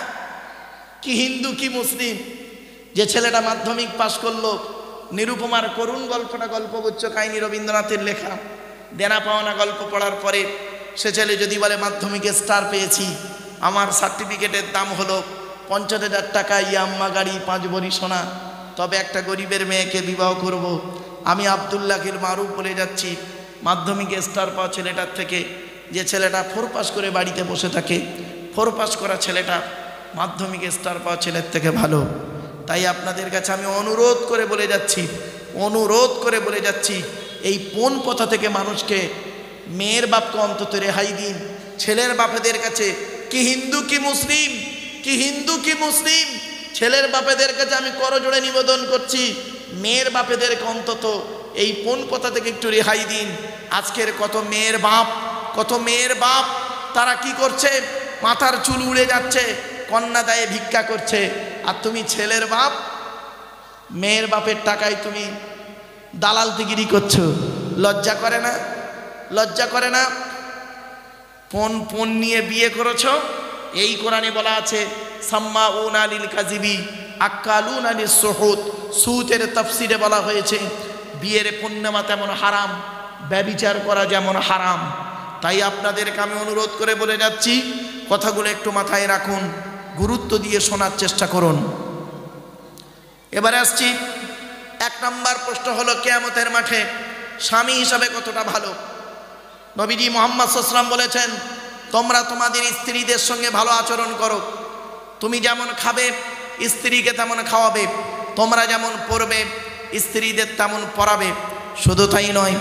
কি হিন্দু কি মুসলিম? যে ছেলেটা মাধ্যমিক পাশ করলো, নিরুপমার করুণ গল্পটা গল্পগুচ্ছ কাহিনী রবীন্দ্রনাথের লেখা, দেনা পাওনা গল্প পড়ার পরে সে ছেলে যদি বলে মাধ্যমিকে স্টার পেয়েছি, আমার সার্টিফিকেটের দাম হলো 50,000 টাকা, ইয়াম্মা গাড়ি, 5 ভরি সোনা, তবে একটা গরিবের মেয়েকে বিবাহ করব, আমি আব্দুল্লাহিল মারুফ বলে যাচ্ছি, মাধ্যমিকে স্টার পাওয়া ছেলেটার থেকে যে ছেলেটা 4 পাস করে বাড়িতে বসে থাকে, 4 পাস করা ছেলেটা মাধ্যমিকে স্টার পাওয়া ছেলের থেকে ভালো। তাই আপনাদের কাছে আমি অনুরোধ করে বলে যাচ্ছি, এই পোন পথা থেকে মানুষকে, মেয়ের বাপকে অন্তত রেহাই দিন। ছেলের বাপেদের কাছে কি হিন্দু কি মুসলিম, ছেলের বাপেদের কাছে আমি করজোড়ে নিবেদন করছি, মেয়ের বাপেদেরকে অন্তত এই পোন পথা থেকে একটু রেহাই দিন। আজকের কত মেয়ের বাপ তারা কি করছে, মাথার চুল উড়ে যাচ্ছে, কন্যা দায়ে ভিক্ষা করছে, আর তুমি ছেলের বাপ, মেয়ের বাপের টাকায় তুমি দালালতিগিরি করছো। লজ্জা করে না? ফোন নিয়ে বিয়ে করেছো। এই কোরআনে বলা আছে সাম্মাউনা লিল কাযিবি আক্কালুনা লিস সুহুদ। সুদের তাফসিরে বলা হয়েছে বিয়ের পূর্ণিমা তেমন হারাম, ব্যভিচার করা যেমন হারাম। তাই আপনাদেরকে আমি অনুরোধ করে বলে যাচ্ছি, কথাগুলো একটু মাথায় রাখুন, গুরুত্ব দিয়ে শোনার চেষ্টা করুন। এবারে আসছি, 1 নম্বর প্রশ্ন হলো কিয়ামতের মাঠে স্বামী হিসাবে কতটা ভালো। নবীজি মুহাম্মদ সাল্লাল্লাহু আলাইহি ওয়াসাল্লাম বলেছেন, তোমরা তোমাদের স্ত্রীদের সঙ্গে ভালো আচরণ করো, তুমি যেমন খাবে স্ত্রীকে তেমন খাওয়াবে, তোমরা যেমন পড়বে স্ত্রীদের তেমন পড়াবে। শুধু তাই নয়,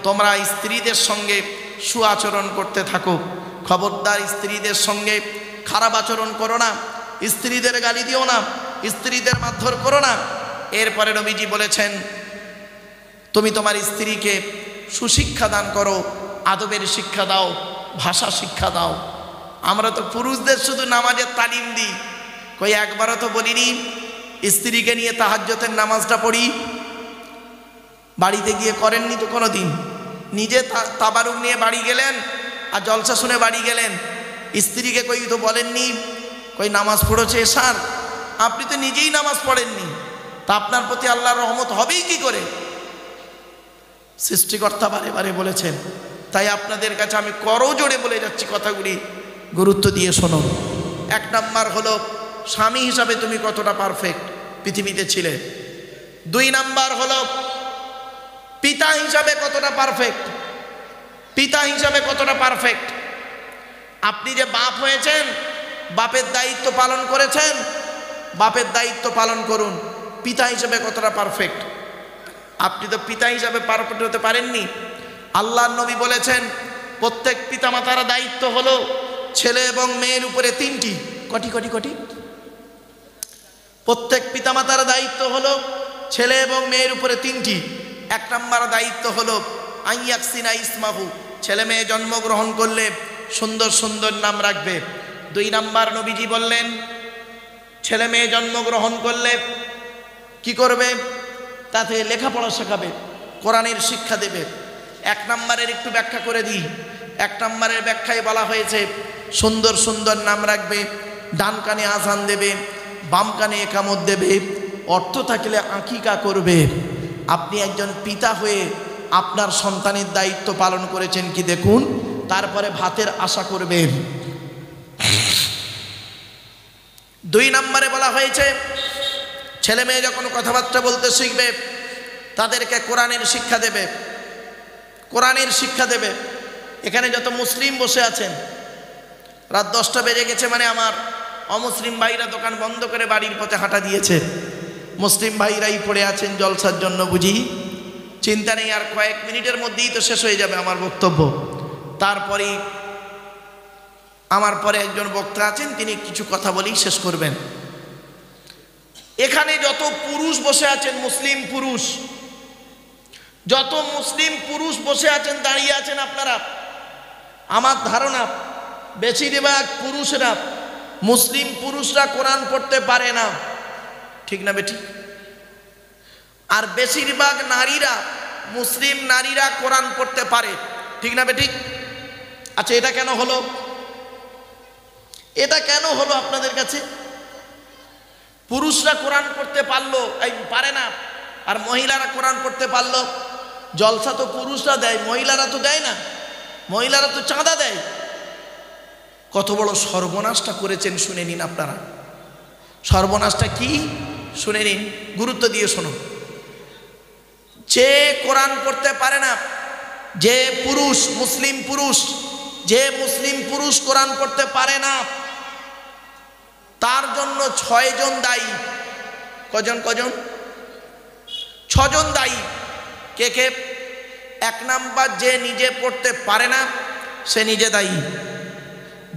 তোমরা স্ত্রীদের সঙ্গে সুআচরণ করতে থাকো। খবরদার স্ত্রীদের সঙ্গে খারাপ আচরণ করো না, স্ত্রীদের গালি দিও না, স্ত্রীদের মারধর করো না। এরপরে নবীজি বলেছেন, তুমি তোমার স্ত্রীকে সুশিক্ষা দান করো, আদবের শিক্ষা দাও, ভাষা শিক্ষা দাও। আমরা তো পুরুষদের শুধু নামাজের তালিম দিই, কই একবারও তো বলিনি স্ত্রীকে নিয়ে তাহাজ্জুদের নামাজটা পড়ি। বাড়িতে গিয়ে করেননি তো কোনো দিন? নিজে তাবারুক নিয়ে বাড়ি গেলেন আর জলসা শুনে বাড়ি গেলেন, স্ত্রীকে কই তো বলেননি কই নামাজ পড়েছে এশার? আপনি তো নিজেই নামাজ পড়েননি, তা আপনার প্রতি আল্লাহর রহমত হবেই কি করে? সৃষ্টিকর্তা বারে বারে বলেছেন। তাই আপনাদের কাছে আমি করজোড়ে বলে যাচ্ছি, কথাগুলি গুরুত্ব দিয়ে শোনো। 1 নম্বর হলো স্বামী হিসাবে তুমি কতটা পারফেক্ট পৃথিবীতে ছিলে। 2 নম্বর হলো পিতা হিসাবে কতটা পারফেক্ট। আপনি যে বাপ হয়েছেন, বাপের দায়িত্ব পালন করেছেন, বাপের দায়িত্ব পালন করুন। পিতা হিসাবে কতটা পারফেক্ট? আপনি তো পিতা হিসাবে পারফেক্ট হতে পারেননি। আল্লাহর নবী বলেছেন, প্রত্যেক পিতামাতার দায়িত্ব হলো ছেলে এবং মেয়ের উপরে 3টি। কটি? প্রত্যেক পিতামাতার দায়িত্ব হলো ছেলে এবং মেয়ের উপরে 3টি। 1 নম্বর দায়িত্ব হলো আইয়াকসিনা ইসমাহু, ছেলে মেয়ে জন্মগ্রহণ করলে সুন্দর সুন্দর নাম রাখবে। 2 নম্বর নবীজি বললেন, ছেলে মেয়ে জন্মগ্রহণ করলে কি করবে? তাতে লেখাপড়া শেখাবে, কোরআনের শিক্ষা দেবে। 1 নম্বরের একটু ব্যাখ্যা করে দিই। 1 নম্বরের ব্যাখ্যায় বলা হয়েছে সুন্দর সুন্দর নাম রাখবে, ডান কানে আযান দেবে, বাম কানে একামত দেবে, অর্থ থাকলে আকিকা করবে। আপনি একজন পিতা হয়ে আপনার সন্তানের দায়িত্ব পালন করেছেন কি দেখুন, তারপরে ভাতের আশা করবেন। 2 নম্বরে বলা হয়েছে ছেলে মেয়ে যখন কথাবার্তা বলতে শিখবে তাদেরকে কোরআনের শিক্ষা দেবে। এখানে যত মুসলিম বসে আছেন, রাত 10টা বেজে গেছে মানে আমার অমুসলিম ভাইরা দোকান বন্ধ করে বাড়ির পথে হাঁটা দিয়েছে, মুসলিম ভাইরাই পড়ে আছেন জলসার জন্য বুঝি। চিন্তা নেই, আর কয়েক মিনিটের মধ্যেই তো শেষ হয়ে যাবে আমার বক্তব্য। তারপরেই আমার পরে একজন বক্তা আছেন, তিনি কিছু কথা বলেই শেষ করবেন। এখানে যত পুরুষ বসে আছেন, যত মুসলিম পুরুষ বসে আছেন, দাঁড়িয়ে আছেন আপনারা, আমার ধারণা বেশিরভাগ পুরুষরা, মুসলিম পুরুষরা কোরআন পড়তে পারে না, ঠিক না বেঠিক? আর বেশিরভাগ নারীরা, মুসলিম নারীরা কোরআন পড়তে পারে, ঠিক না বেঠিক? আচ্ছা, এটা কেন হলো আপনাদের কাছে? পুরুষরা কোরআন পড়তে পারলো, এই পারে না, আর মহিলারা কোরআন পড়তে পারলো। জলসা তো পুরুষরা দেয়, মহিলারা তো দেয় না, মহিলারা তো চাঁদা দেয়। কত বড় সর্বনাশটা করেছেন শুনে নিন আপনারা। সর্বনাশটা কি শুনে নিন, গুরুত্ব দিয়ে শোনো। যে কোরআন পড়তে পারে না, যে পুরুষ, মুসলিম পুরুষ, যে মুসলিম পুরুষ কোরআন পড়তে পারে না, তার জন্য 6 জন দায়ী। কজন? 6 জন দায়ী। কে কে? 1 নাম্বার, যে নিজে পড়তে পারে না সে নিজে দায়ী।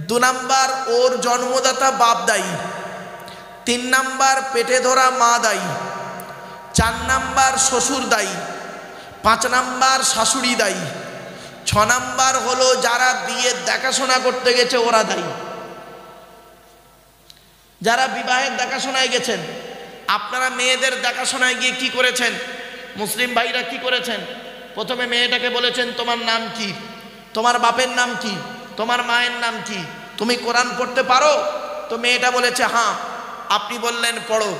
2 নাম্বার, ওর জন্মদাতা বাপ দায়ী। 3 নাম্বার, পেটে ধরা মা দায়ী। 4 নাম্বার, শ্বশুর দায়ী। 5 নাম্বার, শাশুড়ি দায়ী। 6 নাম্বার হলো যারা বিয়ের দেখাশোনা করতে গেছে ওরা দায়ী। যারা বিবাহের দেখাশোনায় গেছেন, আপনারা মেয়েদের দেখাশোনায় গিয়ে কি করেছেন? মুসলিম ভাইরা কি করেছেন? প্রথমে মেয়েটাকে বলেছেন তোমার নাম কি, তোমার বাপের নাম কি, তোমার মায়ের নাম কি, তুমি কোরআন পড়তে পারো? তো মেয়েটা বলেছে হ্যাঁ। আপনি বললেন পড়ো।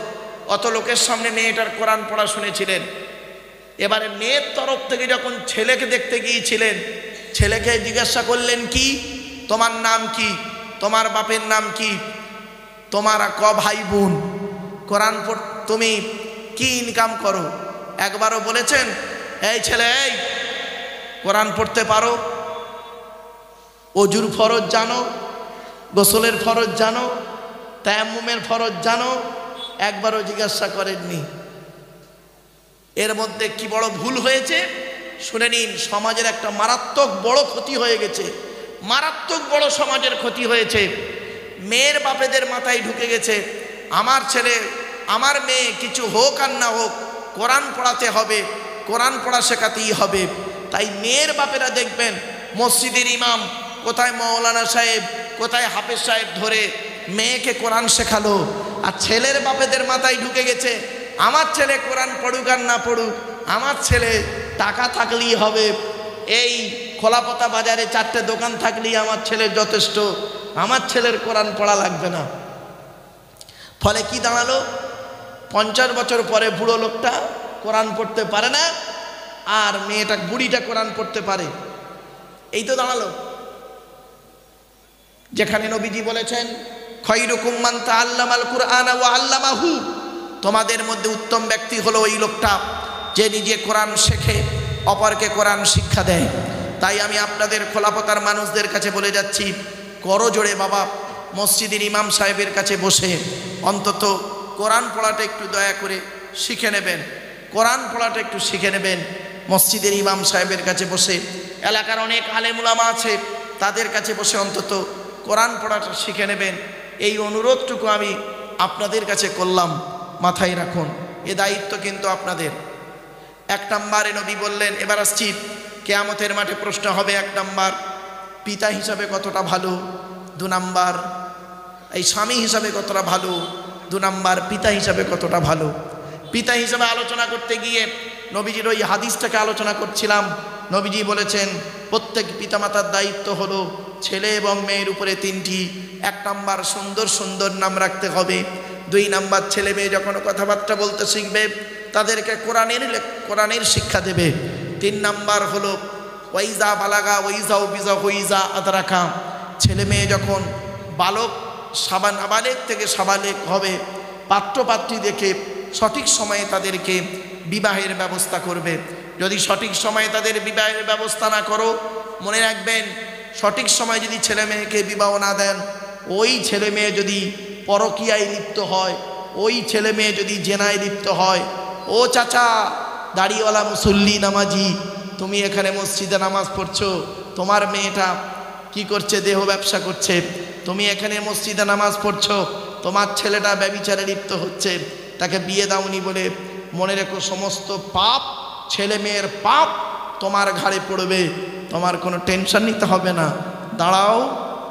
অত লোকের সামনে মেয়েটার কোরআন পড়া শুনেছিলেন। এবারে মেয়ের তরফ থেকে যখন ছেলেকে দেখতে গিয়েছিলেন, ছেলেকে জিজ্ঞাসা করলেন কি, তোমার নাম কি, তোমার বাপের নাম কি, তোমার ক ভাই বোন, কোরআন তুমি কি ইনকাম করো? একবারও বলেছেন এই ছেলে এই কোরআন পড়তে পারো? অজুর ফরজ জানো, গোসলের ফরজ জানো, তায়াম্মুমের ফরজ জানো? একবারও জিজ্ঞাসা করেননি। এর মধ্যে কি বড় ভুল হয়েছে শুনে নিন। সমাজের একটা মারাত্মক বড় ক্ষতি হয়ে গেছে, মারাত্মক বড় সমাজের ক্ষতি হয়েছে। মেয়ের বাপেদের মাথায় ঢুকে গেছে আমার ছেলে, আমার মেয়ে কিছু হোক আর না হোক কোরআন পড়াতে হবে, কোরআন পড়া শেখাতেই হবে। তাই মেয়ের বাপেরা দেখবেন মসজিদের ইমাম, কোথায় মৌলানা সাহেব, কোথায় হাফেজ সাহেব ধরে মেয়েকে কোরআন শেখালো। আর ছেলের বাপেদের মাথায় ঢুকে গেছে আমার ছেলে কোরআন পড়ুক আর না পড়ুক, আমার ছেলে টাকা থাকলেই হবে, এই খোলাপতা বাজারে 4টে দোকান থাকলেই আমার ছেলের যথেষ্ট, আমার ছেলের কোরআন পড়া লাগবে না। ফলে কি দাঁড়ালো? 50 বছর পরে বুড়ো লোকটা কোরআন পড়তে পারে না, আর মেয়েটা বুড়িটা কোরআন পড়তে পারে। এই তো দাঁড়ালো। যেখানে নবীজি বলেছেন খায়রুকুম মান তাআল্লামাল কুরআনা ওয়া আল্লামাহু, তোমাদের মধ্যে উত্তম ব্যক্তি হলো ওই লোকটা যে নিজে কোরআন শেখে, অপরকে কোরআন শিক্ষা দেয়। তাই আমি আপনাদের খোলাপতার মানুষদের কাছে বলে যাচ্ছি, করো জোরে বাবা, মসজিদের ইমাম সাহেবের কাছে বসে অন্তত কোরআন পড়াটা একটু দয়া করে শিখে নেবেন, কোরআন পড়াটা একটু শিখে নেবেন। মসজিদের ইমাম সাহেবের কাছে বসে, এলাকার অনেক আলেম উলামা আছে তাদের কাছে বসে অন্তত কোরআন পড়াটা শিখে নেবেন। এই অনুরোধটুকু আমি আপনাদের কাছে করলাম, মাথায় রাখুন, এ দায়িত্ব কিন্তু আপনাদের। 1 নম্বরে নবী বললেন, এবার আসছি কিয়ামতের মাঠে প্রশ্ন হবে। 1 নম্বর পিতা হিসাবে কতটা ভালো, 2 নম্বর এই স্বামী হিসাবে কতটা ভালো, 2 নম্বর পিতা হিসাবে কতটা ভালো। পিতা হিসাবে আলোচনা করতে গিয়ে নবীজির ওই হাদিসটাকে আলোচনা করছিলাম। নবীজি বলেছেন প্রত্যেক পিতামাতার দায়িত্ব হলো ছেলে এবং মেয়ের উপরে 3টি। 1 নম্বর সুন্দর সুন্দর নাম রাখতে হবে। 2 নম্বর ছেলে মেয়ে যখন কথাবার্তা বলতে শিখবে তাদেরকে কোরআনের শিক্ষা দেবে। 3 নম্বর হলো ওয়াইজা বালাগা ওয়াইজা বিজা হইজা আদরাকা, ছেলে মেয়ে যখন বালক নাবালেগ থেকে সাবালেগ হবে, পাত্রপাত্রী দেখে সঠিক সময়ে তাদেরকে বিবাহের ব্যবস্থা করবে। যদি সঠিক সময়ে তাদের বিবাহের ব্যবস্থা না করো, মনে রাখবেন সঠিক সময় যদি ছেলে মেয়েকে বিবাহ না দেন, ওই ছেলে মেয়ে যদি পরকীয়ায় লিপ্ত হয়, ওই ছেলে মেয়ে যদি জেনায় লিপ্ত হয়, ও চাচা দাড়িওয়ালা মুসল্লি নামাজি, তুমি এখানে মসজিদে নামাজ পড়ছো, তোমার মেয়েটা কি করছে? দেহ ব্যবসা করছে। তুমি এখানে মসজিদে নামাজ পড়ছো, তোমার ছেলেটা ব্যভিচারে লিপ্ত হচ্ছে, তাকে বিয়ে দাওনি বলে মনে রেখো সমস্ত পাপ, ছেলে মেয়ের পাপ তোমার ঘাড়ে পড়বে। তোমার কোনো টেনশন নিতে হবে না। দাঁড়াও,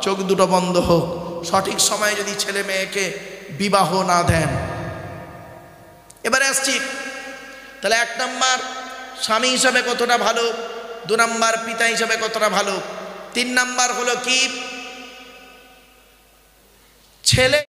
চোখ দুটো বন্ধ হোক। সঠিক সময়ে যদি ছেলে মেয়েকে বিবাহ না দেন। এবারে আসছি, তাহলে 1 নম্বর স্বামী হিসাবে কতটা ভালো, 2 নম্বর পিতা হিসাবে কতটা ভালো, 3 নম্বর হলো কি ছেলে